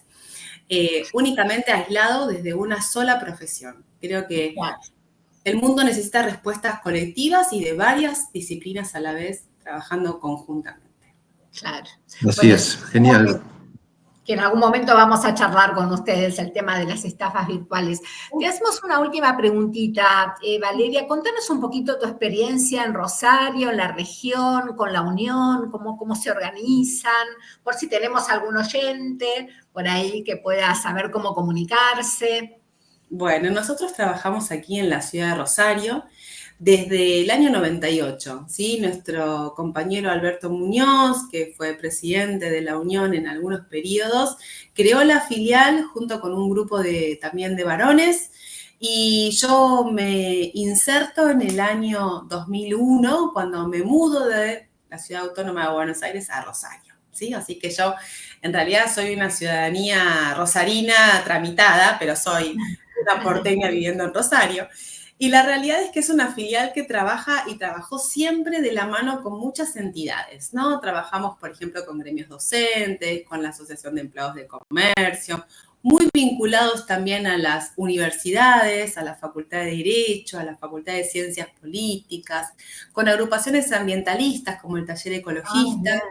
[SPEAKER 5] únicamente aislado desde una sola profesión. Creo que el mundo necesita respuestas colectivas y de varias disciplinas a la vez, trabajando conjuntamente.
[SPEAKER 2] Claro.
[SPEAKER 3] Así es, genial.
[SPEAKER 2] Que en algún momento vamos a charlar con ustedes el tema de las estafas virtuales. Te hacemos una última preguntita, Valeria, contanos un poquito tu experiencia en Rosario, en la región, con la Unión, cómo se organizan, por si tenemos algún oyente por ahí que pueda saber cómo comunicarse.
[SPEAKER 5] Bueno, nosotros trabajamos aquí en la ciudad de Rosario desde el año 98, ¿sí? Nuestro compañero Alberto Muñoz, que fue presidente de la Unión en algunos periodos, creó la filial junto con un grupo también de varones y yo me inserto en el año 2001 cuando me mudo de la Ciudad Autónoma de Buenos Aires a Rosario, ¿sí? Así que yo en realidad soy una ciudadanía rosarina tramitada, pero soy una porteña viviendo en Rosario. Y la realidad es que es una filial que trabaja y trabajó siempre de la mano con muchas entidades, ¿no? Trabajamos, por ejemplo, con gremios docentes, con la Asociación de Empleados de Comercio, muy vinculados también a las universidades, a la Facultad de Derecho, a la Facultad de Ciencias Políticas, con agrupaciones ambientalistas como el Taller Ecologista.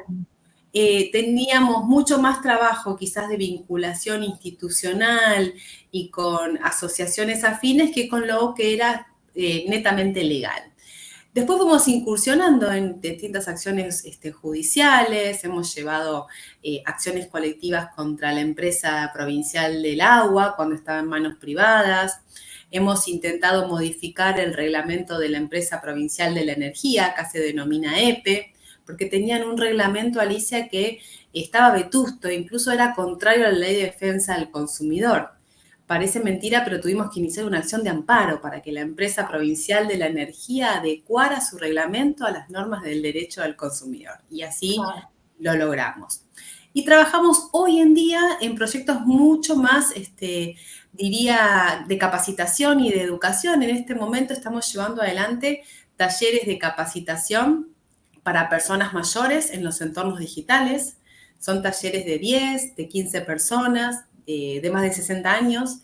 [SPEAKER 5] Teníamos mucho más trabajo quizás de vinculación institucional y con asociaciones afines que con lo que era netamente legal. Después fuimos incursionando en distintas acciones judiciales, hemos llevado acciones colectivas contra la empresa provincial del agua cuando estaba en manos privadas, hemos intentado modificar el reglamento de la empresa provincial de la energía, acá se denomina EPE, porque tenían un reglamento, Alicia, que estaba vetusto, incluso era contrario a la ley de defensa del consumidor. Parece mentira, pero tuvimos que iniciar una acción de amparo para que la empresa provincial de la energía adecuara su reglamento a las normas del derecho del consumidor. Y así lo logramos. Y trabajamos hoy en día en proyectos mucho más, diría, de capacitación y de educación. En este momento estamos llevando adelante talleres de capacitación para personas mayores en los entornos digitales. Son talleres de 10, de 15 personas, de más de 60 años,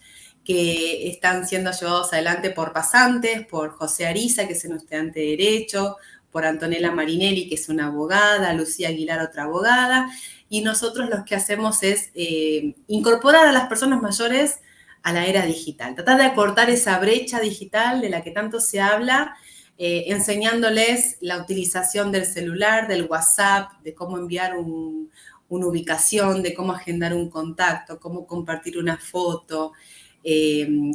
[SPEAKER 5] que están siendo llevados adelante por pasantes, por José Ariza, que es un estudiante de Derecho, por Antonella Marinelli, que es una abogada, Lucía Aguilar, otra abogada, y nosotros lo que hacemos es incorporar a las personas mayores a la era digital, tratar de acortar esa brecha digital de la que tanto se habla, enseñándoles la utilización del celular, del WhatsApp, de cómo enviar una ubicación, de cómo agendar un contacto, cómo compartir una foto,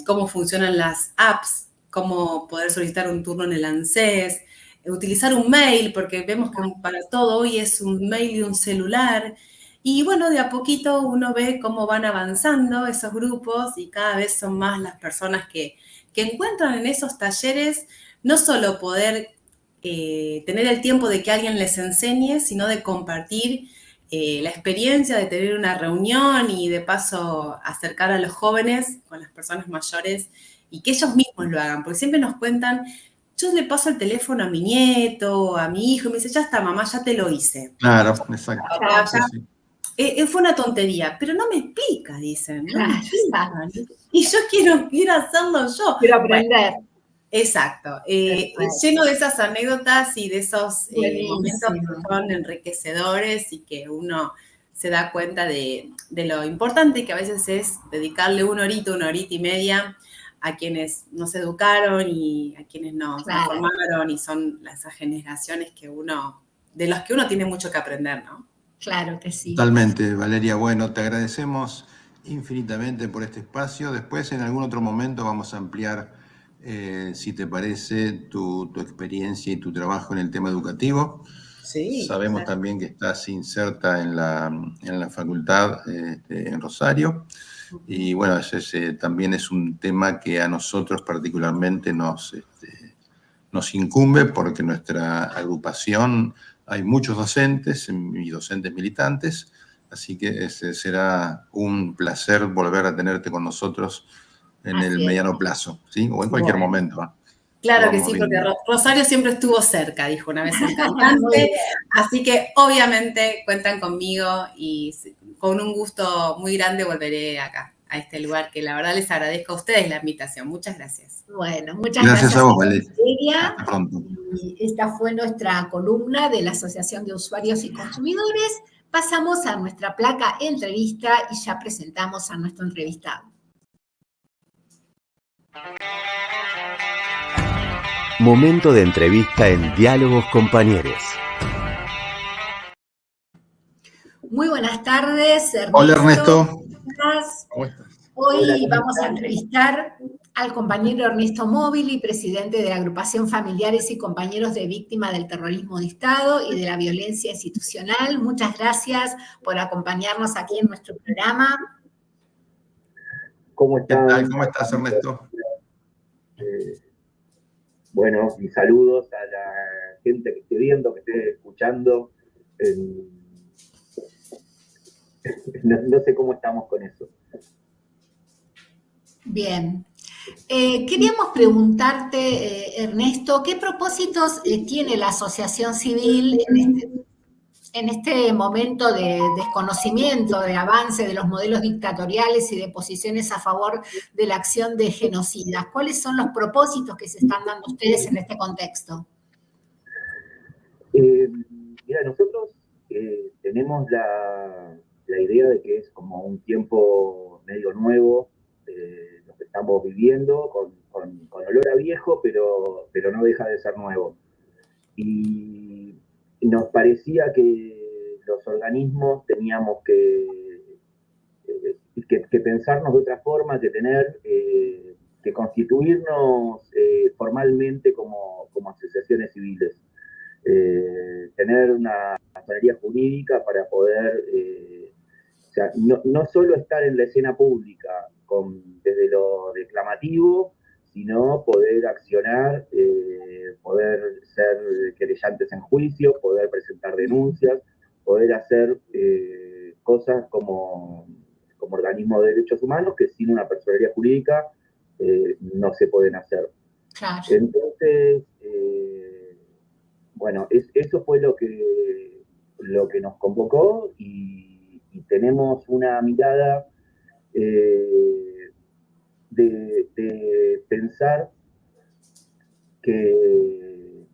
[SPEAKER 5] cómo funcionan las apps, cómo poder solicitar un turno en el ANSES, utilizar un mail, porque vemos que para todo hoy es un mail y un celular. Y bueno, de a poquito uno ve cómo van avanzando esos grupos y cada vez son más las personas que encuentran en esos talleres no solo poder tener el tiempo de que alguien les enseñe, sino de compartir la experiencia de tener una reunión y de paso acercar a los jóvenes con las personas mayores y que ellos mismos lo hagan, porque siempre nos cuentan, yo le paso el teléfono a mi nieto, a mi hijo, y me dice, ya está, mamá, ya te lo hice.
[SPEAKER 3] Claro, exacto.
[SPEAKER 5] Fue una tontería, pero no me explica, dicen. ¿No?
[SPEAKER 2] Claro,
[SPEAKER 5] y yo quiero hacerlo yo.
[SPEAKER 2] Quiero aprender.
[SPEAKER 5] Bueno, exacto. Lleno de esas anécdotas y de esos momentos que son enriquecedores y que uno se da cuenta de lo importante que a veces es dedicarle una horita y media a quienes nos educaron y a quienes nos formaron y son esas generaciones de los que uno tiene mucho que aprender, ¿no?
[SPEAKER 2] Claro que sí.
[SPEAKER 3] Totalmente, Valeria. Bueno, te agradecemos infinitamente por este espacio. Después, en algún otro momento, vamos a ampliar, si te parece, tu experiencia y tu trabajo en el tema educativo. Sí. Sabemos también que estás inserta en la facultad en Rosario. Y bueno, ese también es un tema que a nosotros particularmente nos incumbe porque nuestra agrupación hay muchos docentes y docentes militantes, así que será un placer volver a tenerte con nosotros en el mediano plazo, ¿sí? O en cualquier momento.
[SPEAKER 5] Claro que sí, porque Rosario siempre estuvo cerca, dijo una vez el cantante, así que obviamente cuentan conmigo y con un gusto muy grande volveré acá, a este lugar, que la verdad les agradezco a ustedes la invitación. Muchas gracias.
[SPEAKER 2] Bueno, muchas gracias
[SPEAKER 3] a vos, Valeria.
[SPEAKER 2] Hasta pronto. Y esta fue nuestra columna de la Asociación de Usuarios y Consumidores. Pasamos a nuestra placa entrevista y ya presentamos a nuestro entrevistado.
[SPEAKER 1] Momento de entrevista en Diálogos Compañeros.
[SPEAKER 2] Muy buenas tardes, Ernesto.
[SPEAKER 3] Hola, Ernesto.
[SPEAKER 2] ¿Cómo estás? Hoy vamos a entrevistar al compañero Ernesto Móvili, presidente de la Agrupación Familiares y Compañeros de Víctimas del Terrorismo de Estado y de la Violencia Institucional. Muchas gracias por acompañarnos aquí en nuestro programa.
[SPEAKER 6] ¿Cómo estás?
[SPEAKER 3] ¿Qué tal? ¿Cómo estás, Ernesto?
[SPEAKER 6] Bueno, mis saludos a la gente que esté viendo, que esté escuchando. No sé cómo estamos con eso.
[SPEAKER 2] Bien. Queríamos preguntarte, Ernesto, ¿qué propósitos tiene la asociación civil en este momento de desconocimiento, de avance de los modelos dictatoriales y de posiciones a favor de la acción de genocidas? ¿Cuáles son los propósitos que se están dando ustedes en este contexto?
[SPEAKER 6] Mira, nosotros tenemos la idea de que es como un tiempo medio nuevo, lo que estamos viviendo, con olor a viejo, pero no deja de ser nuevo. Y nos parecía que los organismos teníamos que pensarnos de otra forma, que tener que constituirnos formalmente como asociaciones civiles. Tener una personería jurídica para poder, o sea, no solo estar en la escena pública desde lo declamativo, sino poder accionar, poder ser querellantes en juicio, poder presentar denuncias, poder hacer cosas como organismo de derechos humanos que sin una personería jurídica no se pueden hacer.
[SPEAKER 2] Claro.
[SPEAKER 6] Entonces, bueno, eso fue lo que nos convocó y tenemos una mirada de pensar que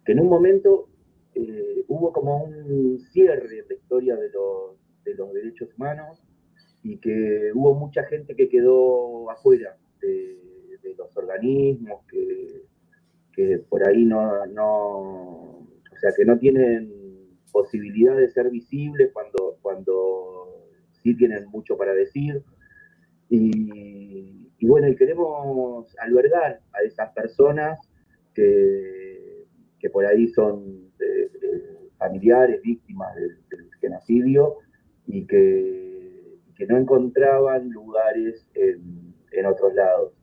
[SPEAKER 6] en un momento hubo como un cierre en la historia de los derechos humanos y que hubo mucha gente que quedó afuera de los organismos, que por ahí o sea, que no tienen posibilidad de ser visibles cuando sí tienen mucho para decir. Y bueno, y queremos albergar a esas personas que por ahí son familiares, víctimas del genocidio y que no encontraban lugares en otros lados.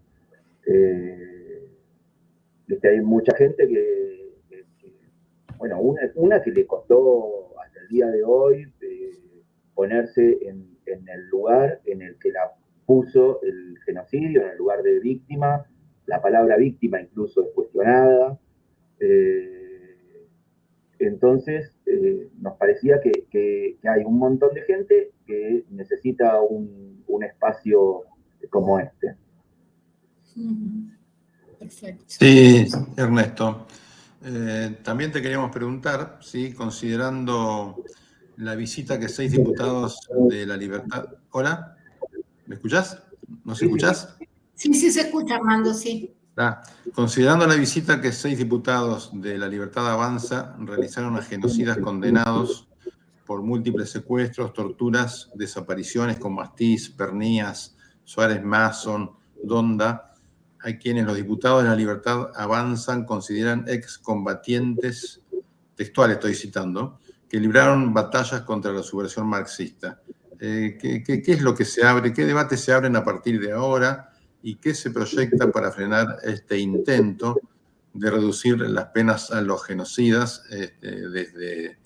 [SPEAKER 6] Hay mucha gente que bueno, una que le costó hasta el día de hoy ponerse en el lugar en el que la puso el genocidio, en el lugar de víctima. La palabra víctima incluso es cuestionada. Entonces, nos parecía que hay un montón de gente que necesita un espacio como este.
[SPEAKER 2] Perfecto.
[SPEAKER 3] Sí, Ernesto. También te queríamos preguntar, ¿sí? Considerando la visita que 6 diputados de La Libertad... ¿Hola? ¿Me escuchás? ¿Nos escuchás?
[SPEAKER 2] Sí, se escucha, Armando, sí.
[SPEAKER 3] Considerando la visita que 6 diputados de La Libertad Avanza realizaron a genocidas condenados por múltiples secuestros, torturas, desapariciones como Astiz, Pernías, Suárez Mason, Donda, hay quienes los diputados de La Libertad Avanzan consideran excombatientes, textual estoy citando, que libraron batallas contra la subversión marxista. ¿Qué es lo que se abre? ¿Qué debates se abren a partir de ahora? ¿Y qué se proyecta para frenar este intento de reducir las penas a los genocidas desde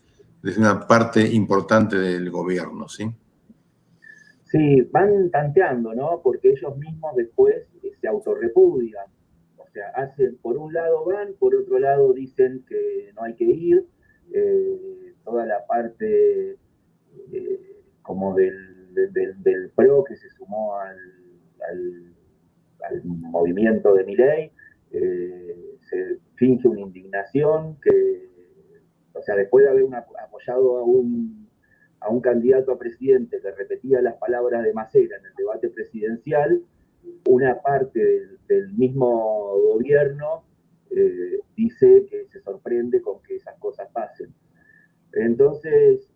[SPEAKER 3] una parte importante del gobierno, ¿sí?
[SPEAKER 6] Sí, van tanteando, ¿no? Porque ellos mismos después se autorrepudian. O sea, por un lado van, por otro lado dicen que no hay que ir. Toda la parte como del PRO que se sumó al movimiento de Milei, se finge una indignación o sea, después de haber apoyado a un candidato a presidente que repetía las palabras de Macera en el debate presidencial, una parte del mismo gobierno dice que se sorprende con que esas cosas pasen. Entonces,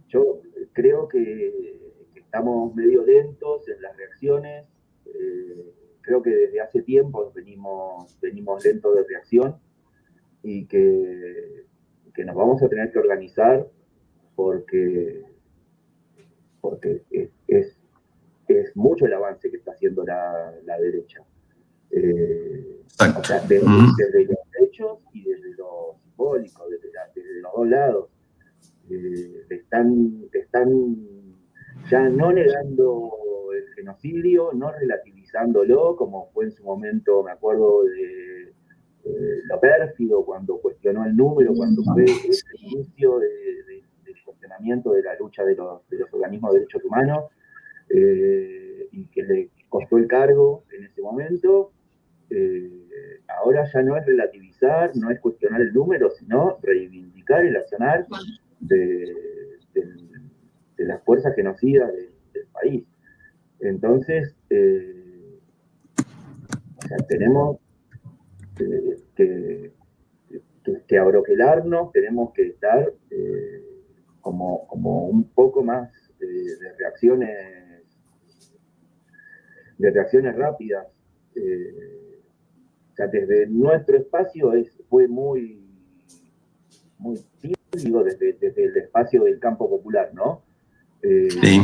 [SPEAKER 6] yo creo que estamos medio lentos en las reacciones. Creo que desde hace tiempo venimos lentos de reacción y que nos vamos a tener que organizar porque es mucho el avance que está haciendo la derecha. O sea, desde los hechos y desde lo simbólico, desde los dos lados. Están ya no negando el genocidio, no relativizando relativizándolo, como fue en su momento, me acuerdo de lo pérfido, cuando cuestionó el número, cuando fue ese inicio del cuestionamiento de la lucha de los organismos de derechos humanos, y que le costó el cargo en ese momento. Ahora ya no es relativizar, no es cuestionar el número, sino reivindicar el accionar de las fuerzas genocidas del país. Entonces, o sea, tenemos que abroquelarnos, tenemos que estar como un poco más de reacciones rápidas. O sea, desde nuestro espacio fue muy tímido, desde el espacio del campo popular, ¿no?
[SPEAKER 3] Sí.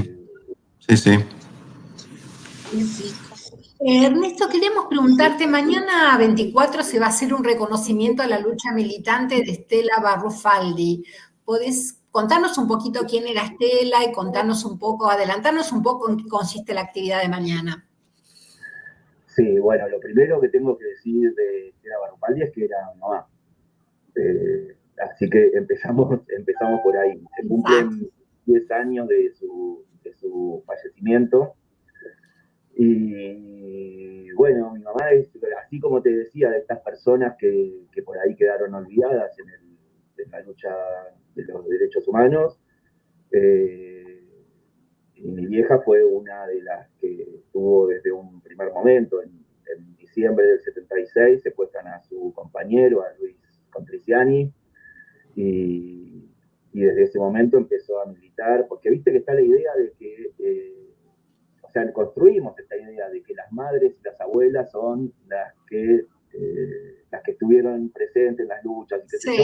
[SPEAKER 2] Ernesto, queremos preguntarte, mañana 24 se va a hacer un reconocimiento a la lucha militante de Estela Barrufaldi. ¿Podés contarnos un poquito quién era Estela y adelantarnos un poco en qué consiste la actividad de mañana?
[SPEAKER 6] Sí, bueno, lo primero que tengo que decir de Estela Barrufaldi es que era mamá. Así que empezamos por ahí. Se cumplen 10 años de su fallecimiento. Y bueno, mi mamá es, así como te decía, de estas personas que por ahí quedaron olvidadas en la lucha de los derechos humanos. Y mi vieja fue una de las que estuvo desde un primer momento. En diciembre del 76 secuestran a su compañero, a Luis Contriciani, y desde ese momento empezó a militar, porque viste que está la idea de que, o sea, construimos esta idea de que las madres y las abuelas son las que estuvieron presentes en las luchas y qué sé yo.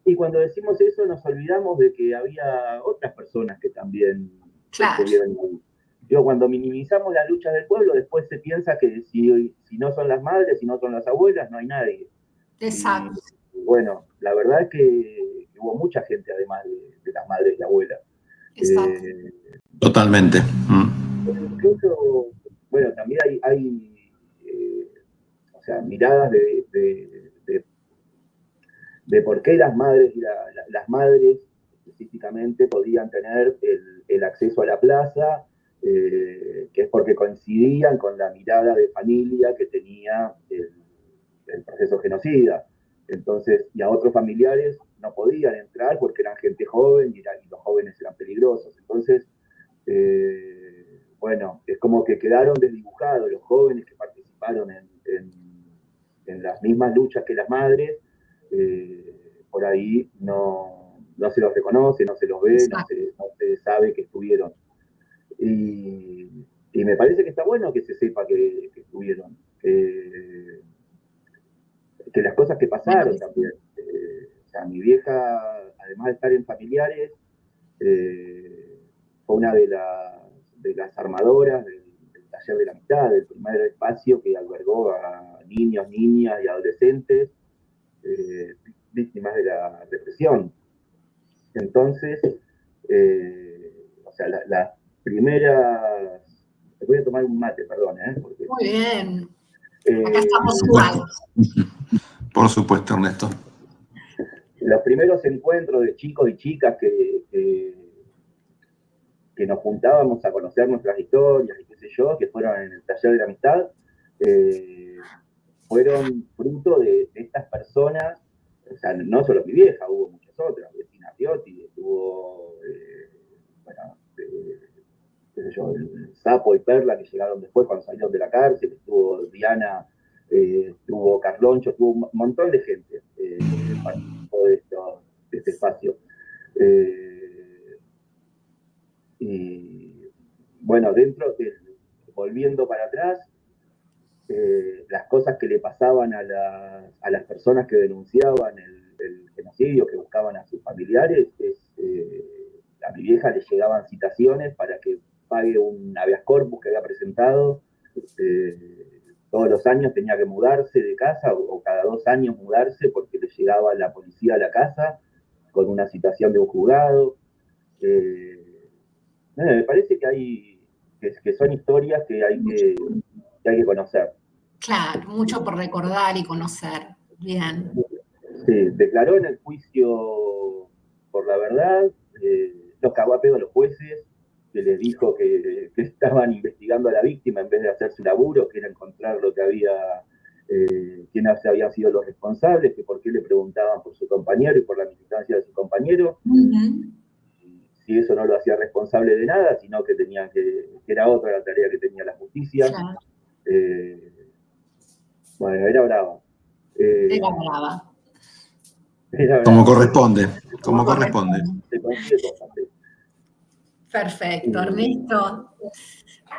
[SPEAKER 6] Y cuando decimos eso nos olvidamos de que había otras personas que también estuvieron ahí. Digo, cuando minimizamos las luchas del pueblo, después se piensa que si no son las madres, si no son las abuelas, no hay nadie.
[SPEAKER 2] Exacto.
[SPEAKER 6] Y bueno, la verdad es que hubo mucha gente además de las madres y abuelas.
[SPEAKER 2] Exacto.
[SPEAKER 3] Totalmente.
[SPEAKER 6] Incluso, bueno, también hay o sea, miradas de por qué las madres y las madres específicamente podían tener el acceso a la plaza, que es porque coincidían con la mirada de familia que tenía el proceso genocida. Entonces, y a otros familiares no podían entrar porque eran gente joven y los jóvenes eran peligrosos. Entonces, bueno, es como que quedaron desdibujados los jóvenes que participaron en las mismas luchas que las madres. Por ahí no se los reconoce, no se los ve, no se sabe que estuvieron. Y me parece que está bueno que se sepa que estuvieron. Que las cosas que pasaron también. O sea, mi vieja, además de estar en familiares, fue una de las armadoras del Taller de la Amistad, del primer espacio que albergó a niños, niñas y adolescentes víctimas de la represión. Entonces, o sea, las primeras... Voy a tomar un mate, perdón, porque,
[SPEAKER 2] muy bien. Acá estamos igual.
[SPEAKER 3] Por supuesto, Ernesto.
[SPEAKER 6] Los primeros encuentros de chicos y chicas que nos juntábamos a conocer nuestras historias y qué sé yo, que fueron en el Taller de la Amistad, fueron fruto de estas personas. O sea, no solo mi vieja, hubo muchas otras, Bettina Piotti, estuvo, bueno, qué sé yo, el Sapo y Perla que llegaron después cuando salieron de la cárcel, estuvo Diana, estuvo Carloncho, estuvo un montón de gente participó de este espacio. Y bueno, volviendo para atrás, las cosas que le pasaban a las personas que denunciaban el genocidio, que buscaban a sus familiares, a mi vieja le llegaban citaciones para que pague un habeas corpus que había presentado. Todos los años tenía que mudarse de casa, o cada 2 años mudarse, porque le llegaba la policía a la casa con una citación de un juzgado. Me parece que son historias que hay que hay que conocer.
[SPEAKER 2] Claro, mucho por recordar y conocer. Bien.
[SPEAKER 6] Sí, declaró en el juicio por la verdad, los cagó a pedo a los jueces, que les dijo que estaban investigando a la víctima en vez de hacer su laburo, que era encontrar lo que había, quiénes habían sido los responsables, que por qué le preguntaban por su compañero y por la militancia de su compañero. Si eso no lo hacía responsable de nada, sino que tenían que era otra la tarea que tenía la justicia. Claro. Bueno, era brava.
[SPEAKER 2] Era brava.
[SPEAKER 3] Como corresponde, como corresponde.
[SPEAKER 2] Perfecto, Ernesto.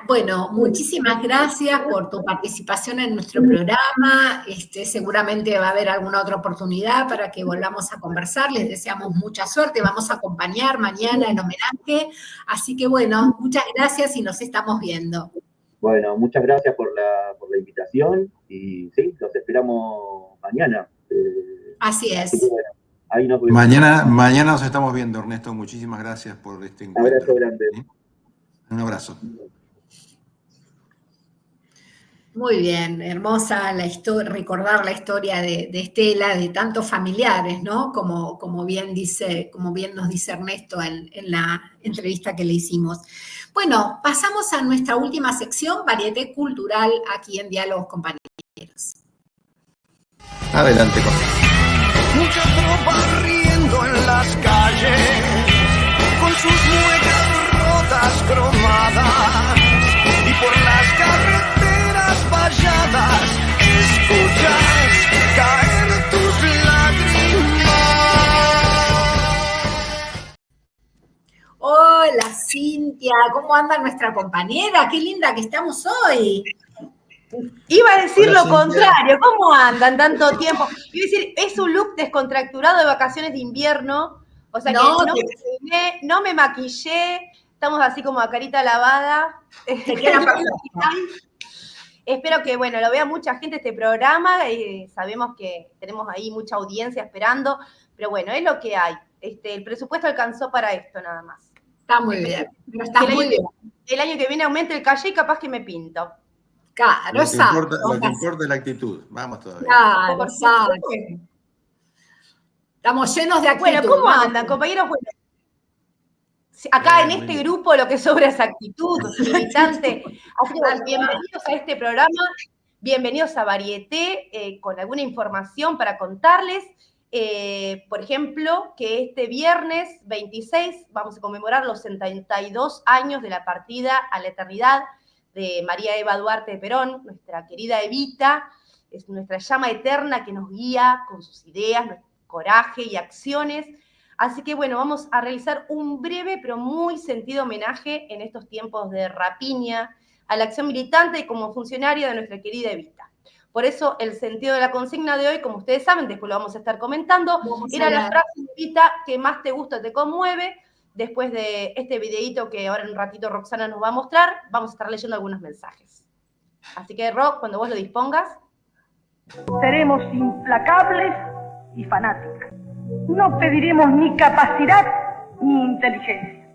[SPEAKER 2] Bueno, muchísimas gracias por tu participación en nuestro programa. Seguramente va a haber alguna otra oportunidad para que volvamos a conversar. Les deseamos mucha suerte. Vamos a acompañar mañana en homenaje. Así que bueno, muchas gracias y nos estamos viendo.
[SPEAKER 6] Bueno, muchas gracias por la invitación y sí, los esperamos mañana.
[SPEAKER 2] Así es.
[SPEAKER 6] Así que, bueno, ahí nos vemos.
[SPEAKER 3] Mañana nos estamos viendo, Ernesto. Muchísimas gracias por este encuentro.
[SPEAKER 6] Un abrazo grande.
[SPEAKER 3] ¿Sí? Un abrazo.
[SPEAKER 2] Muy bien, hermosa la historia, recordar la historia de Estela, de tantos familiares, ¿no? Como bien nos dice Ernesto en la entrevista que le hicimos. Bueno, pasamos a nuestra última sección, Varieté Cultural, aquí en Diálogos Compañeros.
[SPEAKER 3] Adelante,
[SPEAKER 7] mucha tropa riendo en las calles, con sus muecas rotas cromadas, y por las carreteras valladas escuchas caer tus lágrimas.
[SPEAKER 2] Hola, Cintia, ¿cómo anda nuestra compañera? Qué linda que estamos hoy.
[SPEAKER 8] Iba a decir
[SPEAKER 3] Hola,
[SPEAKER 8] lo contrario, ¿cómo andan tanto tiempo? Iba a decir, es un look descontracturado de vacaciones de invierno, o sea
[SPEAKER 2] No,
[SPEAKER 8] que no me maquillé, estamos así como a carita lavada. Espero que, bueno, lo vea mucha gente este programa, sabemos que tenemos ahí mucha audiencia esperando, pero bueno, es lo que hay. El presupuesto alcanzó para esto nada más.
[SPEAKER 2] Está muy bien, pero está muy bien.
[SPEAKER 8] El año que viene aumenta el calle y capaz que me pinto.
[SPEAKER 2] Claro,
[SPEAKER 3] lo que importa es la actitud. Vamos todavía.
[SPEAKER 2] Claro, exacto. Estamos llenos de actitud.
[SPEAKER 8] Bueno, ¿cómo andan, compañeros? Bueno, acá en este grupo lo que sobra es actitud, militante. Así que bienvenidos a este programa, bienvenidos a Varieté, con alguna información para contarles. Por ejemplo, que este viernes 26 vamos a conmemorar los 72 años de la partida a la eternidad de María Eva Duarte de Perón, nuestra querida Evita, es nuestra llama eterna que nos guía con sus ideas, nuestro coraje y acciones. Así que bueno, vamos a realizar un breve pero muy sentido homenaje en estos tiempos de rapiña a la acción militante como funcionaria de nuestra querida Evita. Por eso el sentido de la consigna de hoy, como ustedes saben, después lo vamos a estar comentando, era la frase de Evita que más te gusta, te conmueve. Después de este videíto que ahora en un ratito Roxana nos va a mostrar, vamos a estar leyendo algunos mensajes. Así que, Rox, cuando vos lo dispongas.
[SPEAKER 9] Seremos implacables y fanáticas. No pediremos ni capacidad ni inteligencia.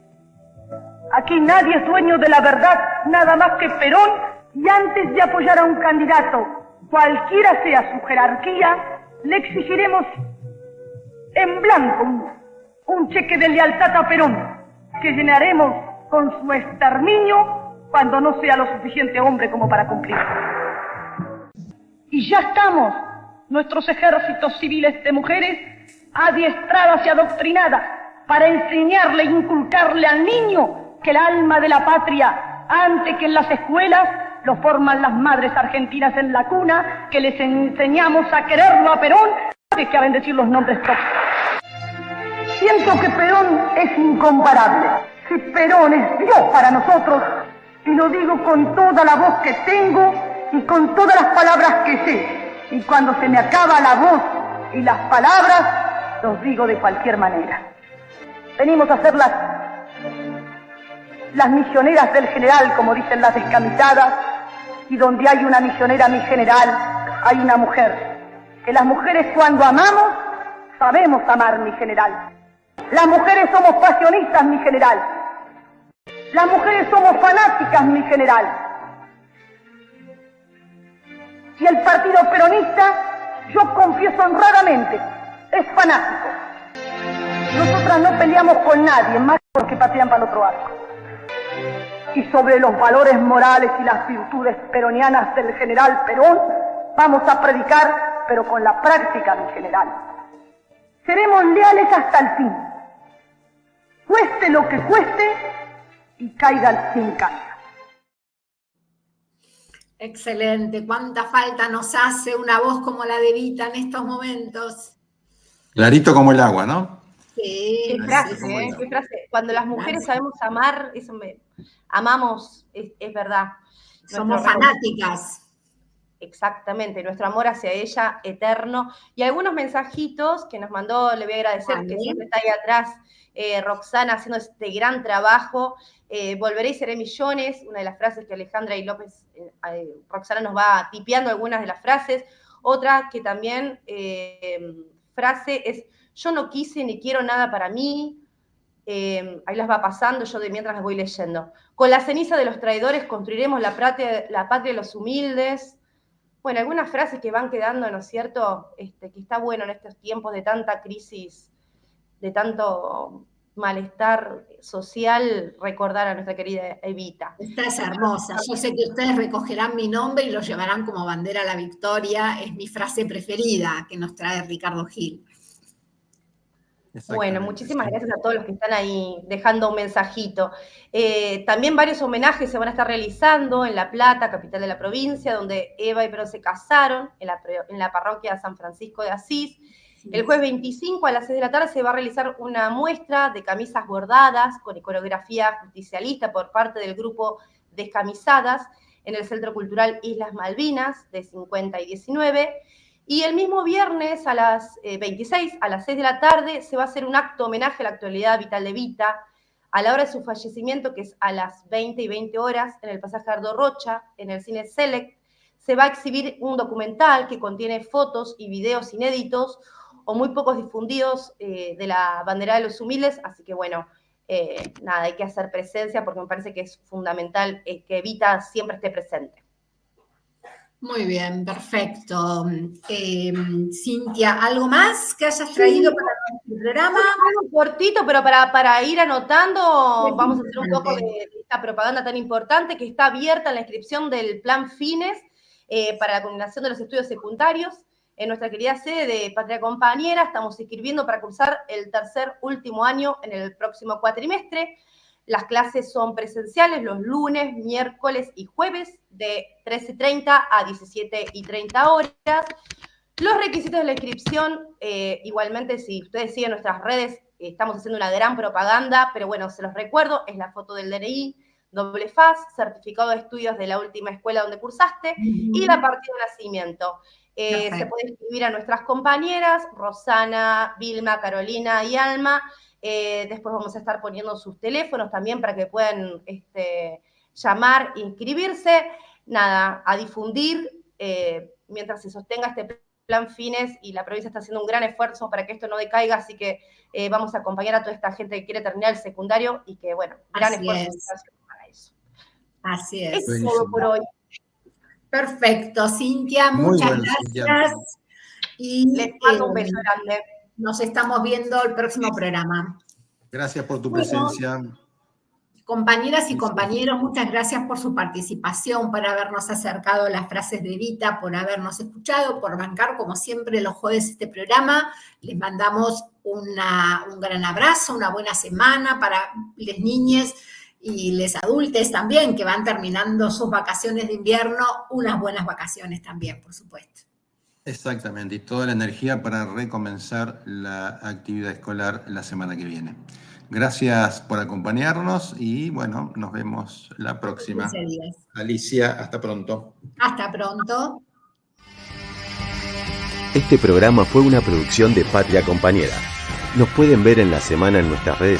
[SPEAKER 9] Aquí nadie es dueño de la verdad, nada más que Perón, y antes de apoyar a un candidato, cualquiera sea su jerarquía, le exigiremos en blanco un cheque de lealtad a Perón, que llenaremos con su exterminio cuando no sea lo suficiente hombre como para cumplirlo. Y ya estamos, nuestros ejércitos civiles de mujeres, adiestradas y adoctrinadas, para enseñarle e inculcarle al niño que el alma de la patria, antes que en las escuelas, lo forman las madres argentinas en la cuna, que les enseñamos a quererlo a Perón antes que a bendecir los nombres propios. Siento que Perón es incomparable. Si Perón es Dios para nosotros, y lo digo con toda la voz que tengo y con todas las palabras que sé, y cuando se me acaba la voz y las palabras, los digo de cualquier manera. Venimos a ser las misioneras del general, como dicen las descamisadas, y donde hay una misionera, mi general, hay una mujer. Que las mujeres cuando amamos, sabemos amar, mi general. Las mujeres somos pasionistas, mi general. Las mujeres somos fanáticas, mi general. Y el partido peronista, yo confieso honradamente, es fanático. Nosotras no peleamos con nadie, más porque patean para el otro arco. Y sobre los valores morales y las virtudes peronianas del general Perón, vamos a predicar, pero con la práctica del general. Seremos leales hasta el fin, cueste lo que cueste y caiga sin caiga.
[SPEAKER 2] Excelente, cuánta falta nos hace una voz como la de Evita en estos momentos.
[SPEAKER 3] Clarito como el agua, ¿no?
[SPEAKER 2] Sí.
[SPEAKER 8] Qué frase, qué frase. Cuando las mujeres sabemos amar, amamos, es verdad.
[SPEAKER 2] Somos fanáticas.
[SPEAKER 8] Exactamente, nuestro amor hacia ella eterno. Y algunos mensajitos que nos mandó, le voy a agradecer, que siempre está ahí atrás, Roxana, haciendo este gran trabajo. Volveré y seré millones, una de las frases que Alejandra y López, Roxana nos va tipeando algunas de las frases. Otra que también, frase es, yo no quise ni quiero nada para mí. Ahí las va pasando, yo de mientras las voy leyendo. Con la ceniza de los traidores construiremos la patria de los humildes. Bueno, algunas frases que van quedando, ¿no es cierto? Que está bueno en estos tiempos de tanta crisis, de tanto malestar social, recordar a nuestra querida Evita.
[SPEAKER 2] Esta es hermosa. Yo sé que ustedes recogerán mi nombre y lo llevarán como bandera a la victoria. Es mi frase preferida que nos trae Ricardo Gil.
[SPEAKER 8] Bueno, muchísimas gracias a todos los que están ahí dejando un mensajito. También varios homenajes se van a estar realizando en La Plata, capital de la provincia, donde Eva y Perón se casaron, en la parroquia San Francisco de Asís. El jueves 25 a las 6 de la tarde se va a realizar una muestra de camisas bordadas con iconografía justicialista por parte del grupo Descamisadas en el Centro Cultural Islas Malvinas de 50 y 19. Y el mismo viernes a las 26, a las 6 de la tarde, se va a hacer un acto homenaje a la actualidad vital de Evita, a la hora de su fallecimiento, que es a las 20 y 20 horas, en el pasaje Ardo Rocha, en el Cine Select. Se va a exhibir un documental que contiene fotos y videos inéditos o muy pocos difundidos de la bandera de los humildes, así que bueno, nada, hay que hacer presencia porque me parece que es fundamental que Evita siempre esté presente.
[SPEAKER 2] Muy bien, perfecto. Cintia, ¿algo más que hayas traído para nuestro programa?
[SPEAKER 8] Algo cortito, pero para ir anotando, vamos a hacer un poco de esta propaganda tan importante que está abierta en la inscripción del Plan Fines para la culminación de los estudios secundarios. En nuestra querida sede de Patria Compañera estamos inscribiendo para cursar el tercer último año en el próximo cuatrimestre. Las clases son presenciales los lunes, miércoles y jueves de 13:30 a 17:30 horas. Los requisitos de la inscripción, igualmente, si ustedes siguen nuestras redes, estamos haciendo una gran propaganda, pero bueno, se los recuerdo, es la foto del DNI, doble faz, certificado de estudios de la última escuela donde cursaste y la partida de nacimiento. Se puede inscribir a nuestras compañeras, Rosana, Vilma, Carolina y Alma. Después vamos a estar poniendo sus teléfonos también para que puedan llamar, inscribirse. Nada, a difundir mientras se sostenga este Plan Fines y la provincia está haciendo un gran esfuerzo para que esto no decaiga, así que vamos a acompañar a toda esta gente que quiere terminar el secundario y que, bueno, gran esfuerzo para eso.
[SPEAKER 2] Así es.
[SPEAKER 8] Es todo por hoy.
[SPEAKER 2] Perfecto, Cintia, muchas gracias. Cintia. Y
[SPEAKER 8] les mando un beso grande.
[SPEAKER 2] Nos estamos viendo el próximo programa.
[SPEAKER 3] Gracias por tu presencia.
[SPEAKER 2] Compañeras y compañeros, muchas gracias por su participación, por habernos acercado las frases de Evita, por habernos escuchado, por bancar, como siempre, los jueves este programa. Les mandamos un gran abrazo, una buena semana para las niñas y les adultos también, que van terminando sus vacaciones de invierno, unas buenas vacaciones también, por supuesto.
[SPEAKER 3] Exactamente, y toda la energía para recomenzar la actividad escolar la semana que viene. Gracias por acompañarnos y bueno, nos vemos la próxima. Alicia, hasta pronto.
[SPEAKER 2] Hasta pronto.
[SPEAKER 1] Este programa fue una producción de Patria Compañera. Nos pueden ver en la semana en nuestras redes